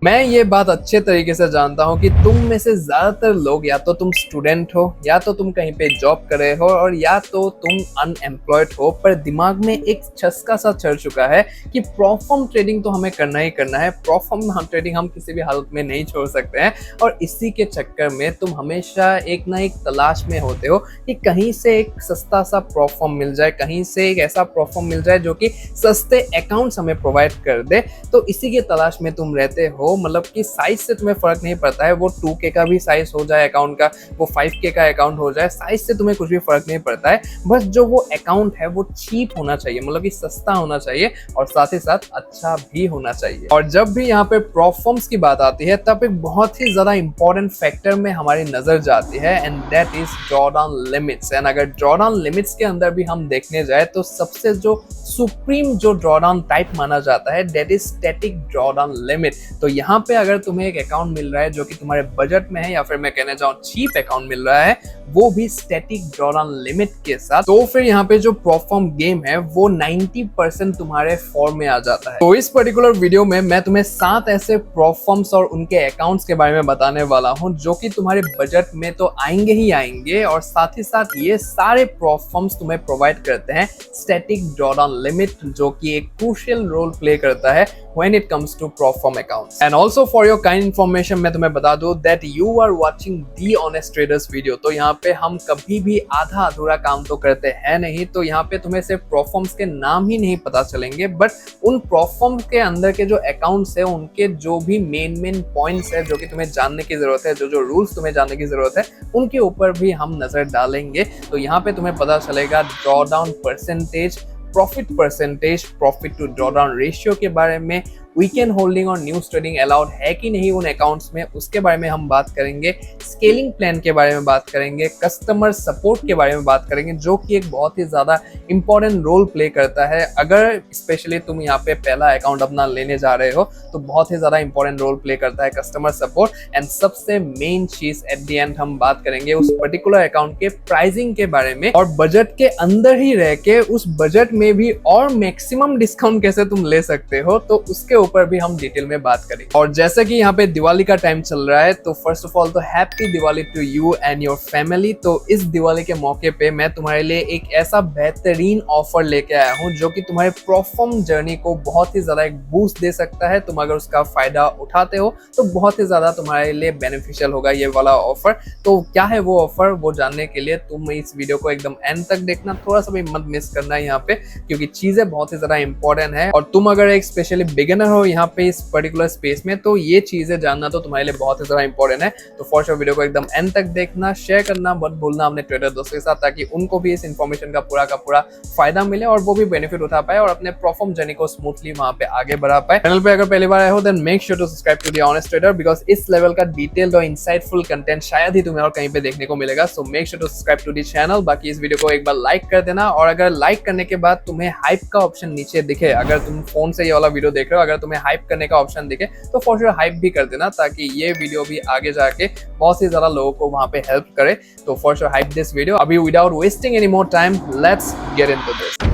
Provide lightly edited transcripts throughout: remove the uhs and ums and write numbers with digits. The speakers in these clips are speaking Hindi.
मैं ये बात अच्छे तरीके से जानता हूँ कि तुम में से ज्यादातर लोग या तो तुम स्टूडेंट हो, या तो तुम कहीं पे जॉब कर रहे हो, और या तो तुम अनएम्प्लॉयड हो। पर दिमाग में एक चस्का सा चढ़ चुका है कि प्रॉफर्म ट्रेडिंग तो हमें करना ही करना है, प्रॉफर्म ट्रेडिंग हम किसी भी हालत में नहीं छोड़ सकते हैं। और इसी के चक्कर में तुम हमेशा एक ना एक तलाश में होते हो कि कहीं से एक सस्ता सा प्रॉफर्म मिल जाए, कहीं से एक ऐसा प्रॉफर्म मिल जाए जो कि सस्ते अकाउंट्स हमें प्रोवाइड कर दे। तो इसी के तलाश में तुम रहते हो। मतलब कि साइज से तुम्हें फर्क नहीं पड़ता है, वो 2K का भी साइज हो जाए अकाउंट का, वो 5K का अकाउंट हो जाए, साइज से तुम्हें कुछ भी फर्क नहीं पड़ता है। बस जो वो अकाउंट है वो चीप होना चाहिए, मतलब कि सस्ता होना चाहिए, और साथ ही साथ अच्छा भी होना चाहिए। और जब भी यहाँ पे प्रॉफर्म्स की बात आती है तब एक बहुत ही ज्यादा इंपॉर्टेंट फैक्टर में हमारी नजर जाती है, and that is drawdown limits. And अगर ड्रॉडाउन लिमिट्स के अंदर भी हम देखने जाए तो सबसे जो सुप्रीम जो ड्रॉडाउन टाइप माना जाता है that is static drawdown limit. तो यहाँ पे अगर तुम्हें एक अकाउंट मिल रहा है जो कि तुम्हारे बजट में है, या फिर मैं कहना चाहूँ चीप अकाउंट मिल रहा है, वो भी स्टैटिक ड्रॉडाउन लिमिट के साथ, तो फिर यहाँ पे जो प्रॉफर्म गेम है वो 90% तुम्हारे फॉर्म में आ जाता है। तो इस पर्टिकुलर वीडियो में मैं तुम्हें 7 ऐसे प्रॉफर्म्स और उनके अकाउंट्स के बारे में बताने वाला हूँ जो कि तुम्हारे बजट में तो आएंगे ही आएंगे, और साथ ही साथ ये सारे प्रॉफर्म्स तुम्हें प्रोवाइड करते हैं स्टैटिक ड्रॉडाउन लिमिट, जो कि एक क्रूशियल रोल प्ले करता है when it comes to Profirm accounts. And also for your kind information मैं तुम्हें बता दूं that you are watching The Honest Traders video। तो यहाँ पे हम कभी भी आधा अधूरा काम तो करते हैं नहीं। तो यहाँ पे तुम्हें सिर्फ प्रॉफर्म्स के नाम ही नहीं पता चलेंगे, बट उन प्रॉफर्म्स के अंदर के जो अकाउंट्स है उनके जो भी मेन पॉइंट्स है जो कि तुम्हें जानने की जरूरत है, जो रूल्स तुम्हें जानने की जरूरत है, उनके ऊपर भी हम नजर डालेंगे। तो यहाँ पे तुम्हें पता चलेगा drawdown percentage, profit percentage, profit to drawdown ratio के बारे में, वीकेंड होल्डिंग और न्यू ट्रेडिंग अलाउड है कि नहीं उन अकाउंट्स में, उसके बारे में हम बात करेंगे। स्केलिंग प्लान के बारे में बात करेंगे, कस्टमर सपोर्ट के बारे में बात करेंगे, जो कि एक बहुत ही ज्यादा इंपॉर्टेंट रोल प्ले करता है। अगर स्पेशली तुम यहाँ पे पहला अकाउंट अपना लेने जा रहे हो तो बहुत ही ज्यादा इंपॉर्टेंट रोल प्ले करता है कस्टमर सपोर्ट। एंड सबसे मेन चीज एट द एंड हम बात करेंगे उस पर्टिकुलर अकाउंट के प्राइसिंग के बारे में, और बजट के अंदर ही रह के उस बजट में भी और मैक्सिमम डिस्काउंट कैसे तुम ले सकते हो, तो उसके ऊपर भी हम डिटेल में बात करेंगे। और जैसे कि यहाँ पे दिवाली का टाइम चल रहा है, तो फर्स्ट ऑफ ऑल तो happy Diwali to you and your family. तो इस दिवाली के मौके पे मैं तुम्हारे लिए एक ऐसा बेहतरीन ऑफर लेके आया हूँ जो कि तुम्हारे प्रॉफर्म जर्नी को बहुत ही ज्यादा एक बूस्ट दे सकता है। तुम अगर उसका फायदा उठाते हो तो बहुत ही ज्यादा तुम्हारे लिए बेनिफिशियल होगा ये वाला ऑफर। तो क्या है वो ऑफर, वो जानने के लिए तुम इस वीडियो को एकदम एंड तक देखना, थोड़ा सा भी मत मिस करना यहाँ पे, क्योंकि चीजें बहुत ही ज्यादा इंपॉर्टेंट है। और तुम अगर एक स्पेशली बिगिनर हो यहाँ पे इस पर्टिकुलर स्पेस में, तो ये चीजें जानना तो तुम्हारे लिए बहुत ही ज्यादा इंपॉर्टेंट है। तो फॉर श्योर वीडियो को एकदम एंड तक देखना, शेयर करना मत भूलना अपने ट्रेडर दोस्तों के साथ, ताकि उनको भी इस इन्फॉर्मेशन का पूरा फायदा मिले और वो भी बेनिफिट उठा पाए और अपने प्रॉफर्म जर्नी को स्मूथली वहां पे आगे बढ़ा पाए। चैनल पे अगर पहली बार आए हो then make sure to subscribe to the honest trader, because इस लेवल का डिटेल्ड और इंसाइटफुल कंटेंट शायद ही तुम्हें और कहीं पे देखने को मिलेगा। So make sure to subscribe to the channel. बाकी इस वीडियो को एक बार लाइक कर देना, और अगर लाइक करने के बाद तुम्हें हाइप का ऑप्शन नीचे दिखे, अगर तुम फोन से ये वाला वीडियो देख रहे हो, अगर तुम्हें हाइप करने का ऑप्शन दिखे तो फॉर श्योर हाइप भी कर देना, ताकि ये वीडियो भी आगे जाके बहुत ही ज्यादा लोगों को वहां पे हेल्प करे। तो for sure hype this video. अभी without wasting any more time, let's get into this.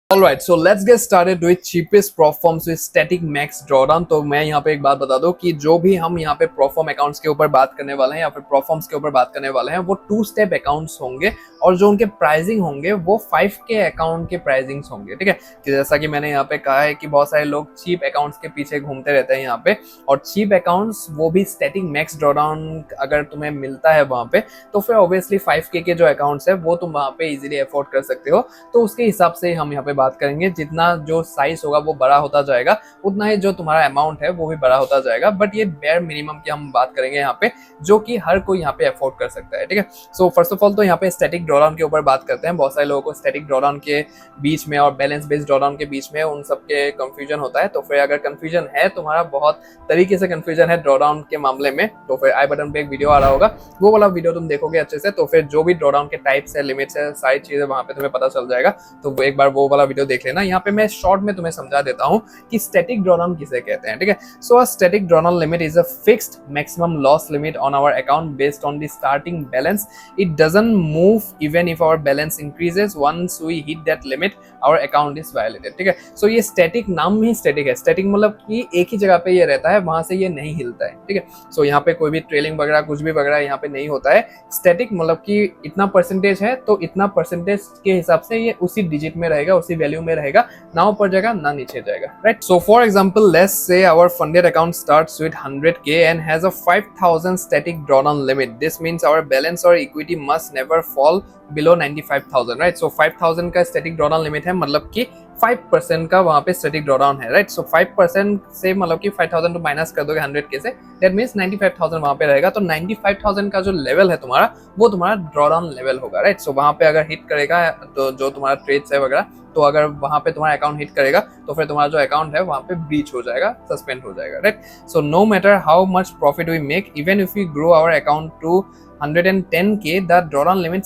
Alright, so let's get started with cheapest prop firms with static max drawdown। तो मैं यहाँ पे एक बात बता दूं कि जो भी हम यहाँ पे प्रॉफर्म अकाउंट्स के ऊपर बात करने वाले हैं या फिर प्रॉफर्म्स के ऊपर बात करने वाले हैं, वो 2 स्टेप अकाउंट्स होंगे, और जो उनके प्राइसिंग होंगे वो 5K अकाउंट के प्राइसिंग्स होंगे। ठीक है, कि जैसा कि मैंने यहाँ पे कहा है कि बहुत सारे लोग चीप अकाउंट्स के पीछे घूमते रहते हैं यहाँ पे, और चीप अकाउंट्स वो भी स्टैटिक मैक्स ड्रॉडाउन अगर तुम्हें मिलता है वहां पे, तो फिर ऑब्वियसली 5K के जो अकाउंट्स है वो तुम वहां पे इजीली अफोर्ड कर सकते हो। तो उसके हिसाब से हम यहाँ पे बात करेंगे, जितना जो साइज होगा वो बड़ा होता जाएगा, उतना ही जो तुम्हारा अमाउंट है वो भी बड़ा होता जाएगा। बट ये बेयर मिनिमम की हम बात करेंगे यहाँ पे, जो कि हर कोई यहाँ पे अफोर्ड कर सकता है। ठीक है, सो फर्स्ट ऑफ ऑल तो यहाँ पे स्टैटिक ड्रॉडाउन के ऊपर बात करते हैं। बहुत सारे लोगों को स्टैटिक ड्रॉडाउन के बीच में और बैलेंस बेस्ड ड्रॉडाउन के बीच में उन सबके कंफ्यूजन होता है। तो फिर अगर कंफ्यूजन है तुम्हारा, बहुत तरीके से कंफ्यूजन है ड्रॉडाउन के मामले में, तो फिर आई बटन पे एक वीडियो आ रहा होगा, वो वाला वीडियो तुम देखोगे अच्छे से, तो फिर जो भी ड्रॉडाउन के टाइप्स है, लिमिट्स है, सारी चीजें वहां पे तुम्हें पता चल जाएगा। तो एक बार वो वाला वीडियो देख लेना। यहाँ पे मैं शॉर्ट में तुम्हें समझा देता हूँ कि स्टैटिक ड्रॉडाउन किसे कहते हैं। ठीक है, so a static drawdown limit is a fixed maximum loss limit on our account based on the starting balance. It doesn't move even if our balance increases once we hit that limit our account is violated. ठीक है, सो ये स्टैटिक नाम में ही स्टैटिक है। स्टैटिक मतलब कि एक ही जगह पे ये रहता है, वहां से ये नहीं हिलता है। ठीक है, सो यहाँ पे कोई भी ट्रेलिंग वगैरह कुछ भी वगैरह यहाँ पे नहीं होता है। स्टैटिक मतलब कि इतना परसेंटेज है तो इतना परसेंटेज के हिसाब से ये उसी डिजिट में रहेगा, उसी वैल्यू में रहेगा, ना ऊपर जाएगा ना नीचे जाएगा, right. So for example let's say our funded account starts with 100K and has a 5000 static drawdown limit. This means our balance or equity must never fall below 95,000, right. So 5000 का स्टैटिक ड्रॉ डाउन लिमिट है, मतलब कि 5% का वहां पे स्टैटिक ड्रॉ डाउन है, राइट। सो 5% से मतलब कि 5000 माइनस कर दोगे 100K से, दैट मींस 95,000 वहां पे रहेगा। तो 95,000 का जो लेवल है तुम्हारा, वो तुम्हारा ड्रॉ डाउन लेवल होगा, राइट। सो वहां पे अगर हिट करेगा तो जो तुम्हारा ट्रेड्स है वगैरह, तो अगर वहां पे तुम्हारा अकाउंट हिट करेगा तो फिर तुम्हारा जो अकाउंट है वहां पे ब्रीच हो जाएगा, सस्पेंड हो जाएगा, right. So no matter how much profit we make, even if we grow our account to 110K, the drawdown limit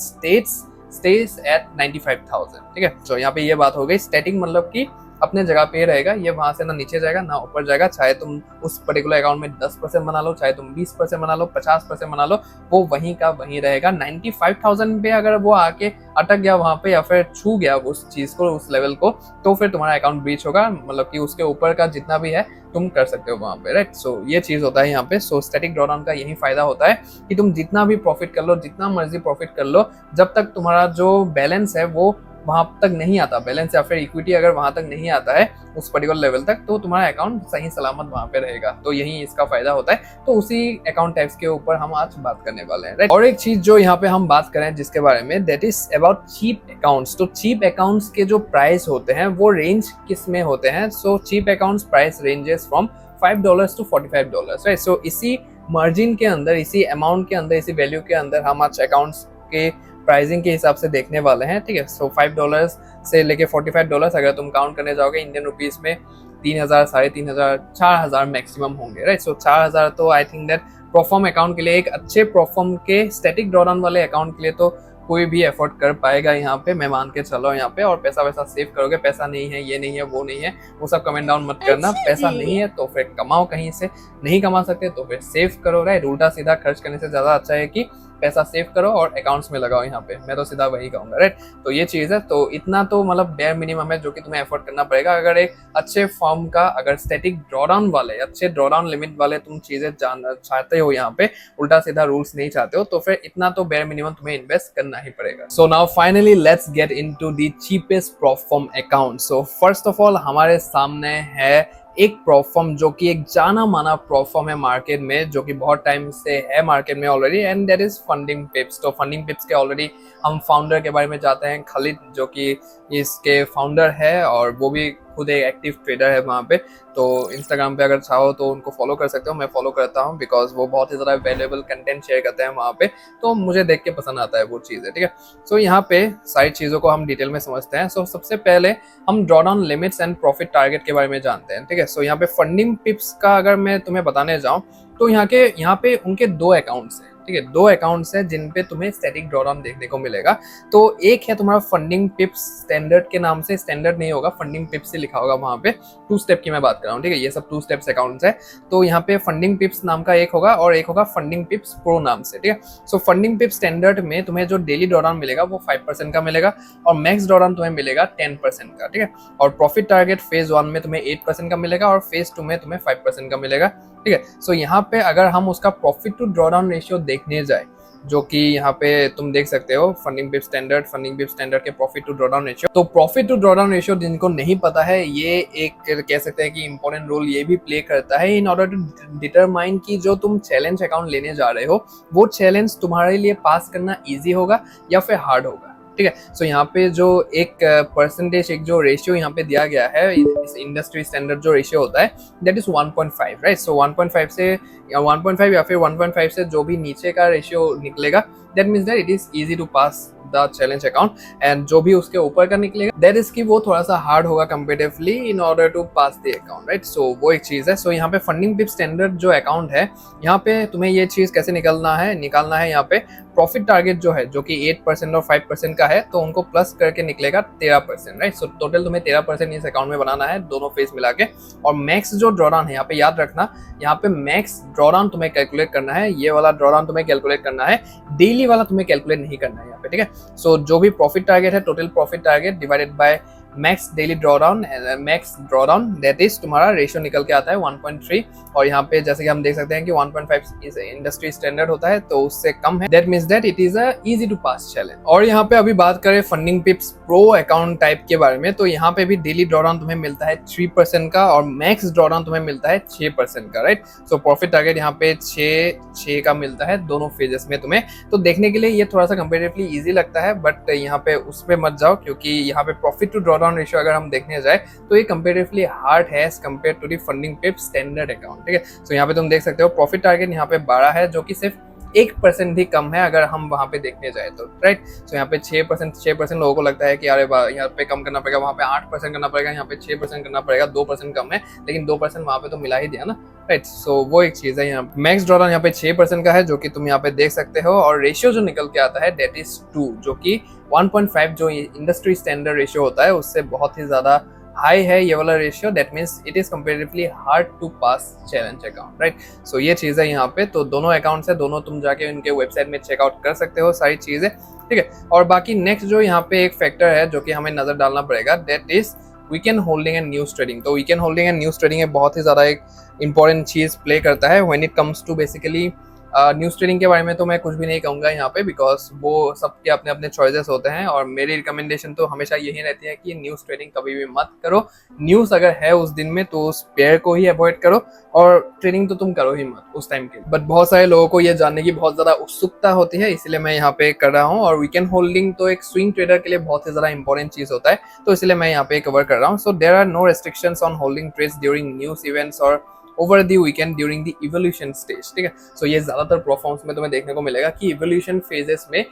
stays at 95,000। ठीक है, तो यहाँ पे ये बात हो गई। स्टैटिक मतलब कि अपने जगह पे रहेगा, ये वहां से ना नीचे जाएगा ना ऊपर जाएगा। चाहे तुम उस पर्टिकुलर अकाउंट में 10% बना लो, चाहे तुम 20% बना लो, 50% बना लो, वो वहीं का वहीं रहेगा। 95,000 पे अगर वो आके अटक गया वहां पे या फिर छू गया उस चीज को, उस लेवल को, तो फिर तुम्हारा अकाउंट ब्रीच होगा। मतलब कि उसके ऊपर का जितना भी है तुम कर सकते हो वहां पे, राइट। सो ये चीज होता है यहाँ पे। सो स्टैटिक ड्रॉडाउन का यही फायदा होता है कि तुम जितना भी प्रॉफिट कर लो, जितना मर्जी प्रॉफिट कर लो, जब तक तुम्हारा जो बैलेंस है वो वहां तक नहीं आता, बैलेंस या फिर इक्विटी अगर वहां तक नहीं आता है उस पर्टिकुलर लेवल तक, तो तुम्हारा अकाउंट सही सलामत वहां पे रहेगा। तो यही इसका फायदा होता है। तो उसी अकाउंट टाइप्स के ऊपर हम आज बात करने वाले हैं, राइट। और एक चीज जो यहाँ पे हम बात करें जिसके बारे में, that is about cheap accounts. तो चीप अकाउंट्स के जो प्राइस होते हैं वो रेंज किस में होते हैं? So cheap accounts price ranges from $5 to $45, right. So इसी मार्जिन के अंदर, इसी अमाउंट के अंदर, इसी वैल्यू के अंदर हम आज अकाउंट्स के प्राइसिंग के हिसाब से देखने वाले हैं। ठीक है, सो $5 से लेके $45 अगर तुम काउंट करने जाओगे इंडियन रुपीज में 3,000, 3,500, 4,000 मैक्सिमम होंगे, राइट। सो 4,000 तो I think that proforma account के लिए, एक अच्छे प्रोफॉर्म के स्टैटिक ड्रॉडाउन वाले अकाउंट के लिए तो कोई भी एफोर्ड कर पाएगा यहाँ पे, मैं मान के चलो यहाँ पे। और पैसा वैसा सेव करोगे, पैसा नहीं है, ये नहीं है, वो नहीं है, वो सब कमेंट डाउन मत करना। पैसा नहीं है तो फिर कमाओ कहीं से, नहीं कमा सकते तो फिर सेव करो, राइट। उल्टा सीधा खर्च करने से ज्यादा अच्छा है कि पैसा सेव करो और अकाउंट्स में लगाओ यहाँ पे, मैं तो सीधा वही कहूंगा, राइट। तो ये चीज है। तो इतना तो मतलब बेयर मिनिमम है जो कि तुम्हें एफोर्ड करना पड़ेगा अगर एक अच्छे फॉर्म का, अगर स्टैटिक ड्रॉडाउन वाले, अच्छे ड्रॉडाउन लिमिट वाले तुम चीजें जानना चाहते हो, यहाँ पे उल्टा सीधा रूल्स नहीं चाहते हो, तो फिर इतना तो बेयर मिनिमम तुम्हें इन्वेस्ट करना ही पड़ेगा। So now finally let's get into the cheapest proforma account. So first of all हमारे सामने है एक प्रोफॉर्म जो कि एक जाना माना प्रोफॉर्म है मार्केट में, जो कि बहुत टाइम से है मार्केट में already, and that is funding पिप्स। तो फंडिंग पिप्स के ऑलरेडी हम फाउंडर के बारे में जानते हैं, खालिद, जो कि इसके फाउंडर है और वो भी खुद एक एक्टिव ट्रेडर है वहाँ पे। तो इंस्टाग्राम पे अगर चाहो तो उनको फॉलो कर सकते हो, मैं फॉलो करता हूँ बिकॉज वो बहुत ही ज़्यादा वैल्यूएबल कंटेंट शेयर करते हैं वहाँ पे, तो मुझे देख के पसंद आता है वो चीज़ है, ठीक है। सो यहाँ पे सारी चीज़ों को हम डिटेल में समझते हैं। सो सबसे पहले हम drawdown limits and profit target के बारे में जानते हैं, ठीक है। सो यहाँ पे फंडिंग पिप्स का अगर मैं तुम्हें बताने जाऊँ तो यहाँ पे उनके 2 अकाउंट्स हैं, ठीक है। 2 अकाउंट्स हैं जिन पे तुम्हें स्टैटिक ड्रॉडाउन देखने को मिलेगा। तो एक है तुम्हारा फंडिंग पिप्स स्टैंडर्ड के नाम से, स्टैंडर्ड नहीं होगा, फंडिंग पिप्स से लिखा होगा वहां पे। 2 स्टेप की मैं बात कर रहा हूँ, ठीक है। ये सब 2 स्टेप्स अकाउंट्स है। तो यहाँ पे फंडिंग पिप्स नाम का एक होगा और एक होगा फंडिंग पिप्स प्रो नाम से, ठीक है। सो फंडिंग पिप्स स्टैंडर्ड में तुम्हें जो डेली ड्रॉडाउन मिलेगा वो 5% का मिलेगा और मैक्स ड्रॉडाउन तुम्हें मिलेगा 10% का, ठीक है। और प्रॉफिट टारगेट फेज 1 में तुम्हें 8% का मिलेगा और फेज 2 में तुम्हें 5% का मिलेगा, ठीक है। सो यहाँ पे अगर हम उसका प्रॉफिट टू ड्रॉडाउन रेशियो देखने जाए, जो कि यहाँ पे तुम देख सकते हो फंडिंग पिप स्टैंडर्ड के प्रॉफिट टू ड्रॉडाउन रेशियो। तो प्रॉफिट टू ड्रॉडाउन रेशियो जिनको नहीं पता है, ये एक कह सकते हैं कि इंपॉर्टेंट रोल ये भी प्ले करता है इन ऑर्डर टू डिटरमाइन कि जो तुम चैलेंज अकाउंट लेने जा रहे हो वो चैलेंज तुम्हारे लिए पास करना ईजी होगा या फिर हार्ड होगा, ठीक है। सो यहाँ पे जो एक परसेंटेज, एक जो रेशियो यहाँ पे दिया गया है, इस इंडस्ट्री स्टैंडर्ड जो रेशियो होता है दैट इज 1.5, राइट। सो 1.5 से या 1.5 या फिर 1.5 से जो भी नीचे का रेशियो निकलेगा that means that it is easy to pass the challenge account, and जो भी उसके ऊपर का निकलेगा दैट इज कि वो थोड़ा सा हार्ड होगा comparatively in order to pass the account, right. So वो एक चीज है। सो यहाँ पे फंडिंग पिप स्टैंडर्ड जो अकाउंट है, यहाँ पे तुम्हें ये चीज कैसे निकालना है यहाँ पे प्रॉफिट टारगेट जो है जो कि 8% और 5% का है, तो उनको प्लस करके निकलेगा 13%, राइट। सो टोटल तुम्हें 13% इस अकाउंट में बनाना है, दोनों फेज मिला के। और मैक्स जो ड्रॉडाउन है, यहाँ पे याद रखना, यहाँ पे मैक्स ड्रॉडाउन तुम्हें कैलकुलेट करना है, ये वाला ड्रॉडाउन तुम्हें कैलकुलेट करना है, डेली वाला तुम्हें कैलकुलेट नहीं करना है यहाँ पे, ठीक है। सो जो भी प्रॉफिट टारगेट है, total profit target divided by max daily drawdown, max drawdown that is तुम्हारा रेशियो निकल के आता है 1.3। और यहाँ पे जैसे कि हम देख सकते हैं कि 1.5 इंडस्ट्री स्टैंडर्ड होता है, तो उससे कम है, that means that it is a easy to pass challenge. और यहाँ पे अभी बात करें funding pips pro account type के बारे में, तो यहाँ पे भी डेली ड्रॉडाउन तुम्हें मिलता है 3% का और मैक्स ड्रॉडाउन तुम्हें मिलता है 6% का, राइट। सो प्रॉफिट टारगेट यहाँ पे 6 का मिलता है दोनों फेजेस में तुम्हें। तो देखने के लिए ये थोड़ा सा कंपेरेटिवली इजी लगता है, बट यहाँ पे उसमें मत जाओ, क्योंकि यहाँ पे प्रॉफिट टू ड्रॉडाउन रेशियो अगर हम देखने जाए तो ये कंपेरेटिवली हार्ड है as compare to the funding pip standard account, ठीक है। सो यहाँ पे तुम देख सकते हो प्रॉफिट टारगेट यहाँ पे 12 है, जो कि सिर्फ 1% भी कम है अगर हम वहां पे देखने जाए तो, राइट। सो यहाँ पे 6% लोगों को लगता है कि अरे यहाँ पे कम करना पड़ेगा, वहाँ पे 8% करना पड़ेगा, यहाँ पे 6% करना पड़ेगा, 2% कम है, लेकिन 2% वहाँ पे तो मिला ही दिया ना, राइट। सो वो एक चीज है। यहाँ मैक्स ड्रॉडाउन यहाँ पे 6% का है, जो कि तुम यहाँ पे देख सकते हो। और रेशियो जो निकल के आता है दैट इज 2, जो कि 1.5 जो इंडस्ट्री स्टैंडर्ड रेशियो होता है उससे बहुत ही ज्यादा हाई है ये वाला ratio. That means it is comparatively hard to pass challenge account, right. So ये चीज है यहाँ पे। तो दोनों अकाउंट्स है, दोनों तुम जाके उनके वेबसाइट में चेकआउट कर सकते हो सारी चीजें, ठीक है। और बाकी नेक्स्ट जो यहाँ पे एक फैक्टर है जो कि हमें नजर डालना पड़ेगा, that is weekend holding and news trading. तो weekend holding and news trading बहुत ही ज्यादा एक इंपॉर्टेंट चीज प्ले करता है when it comes to basically news trading के बारे में तो मैं कुछ भी नहीं कहूँगा यहाँ पे, बिकॉज वो सबके अपने अपने चॉइसेस होते हैं। और मेरी रिकमेंडेशन तो हमेशा यही रहती है कि न्यूज ट्रेडिंग कभी भी मत करो। न्यूज अगर है उस दिन में तो उस पेयर को ही अवॉइड करो, और ट्रेडिंग तो तुम करो ही मत उस टाइम के। बट बहुत सारे लोगों को ये जानने की बहुत ज्यादा उत्सुकता होती है, इसलिए मैं यहाँ पे कर रहा हूँ। और वीकेंड होल्डिंग तो एक स्विंग ट्रेडर के लिए बहुत ही ज्यादा इंपॉर्टेंट चीज होता है, तो इसलिए मैं यहाँ पे कवर कर रहा हूँ। So there are no restrictions on holding trades during news events or over the weekend during the evolution stage, ठीक है। सो ये ज्यादातर प्रोफॉर्म्स में तुम्हें देखने को मिलेगा कि इवोल्यूशन फेजेस में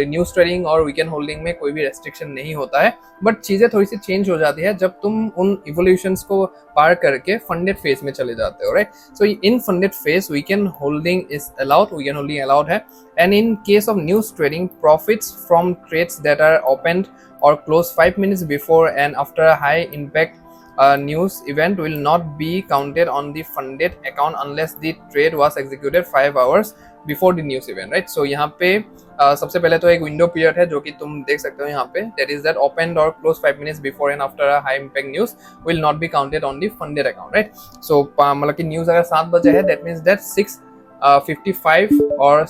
न्यूज ट्रेडिंग और वीकेंड होल्डिंग में कोई भी रेस्ट्रिक्शन नहीं होता है, बट चीजें थोड़ी सी चेंज हो जाती है जब तुम उन इवोल्यूशंस को पार करके फंडेड फेज में चले जाते हो, right. So in funded phase weekend holding is allowed, weekend holding allowed है। And in case of news trading, profits from trades that are opened or close 5 minutes before and after high impact news event will not be counted on the funded account unless the trade was executed 5 hours before the news event, right। so यहाँ पे सबसे पहले तो एक विंडो पीरियड है जो कि तुम देख सकते हो यहाँ पे, that is that opened or closed 5 minutes before and after a high impact news will not be counted on the funded account, right। so मतलब कि न्यूज अगर 7 बजे है, that means that 6:55 और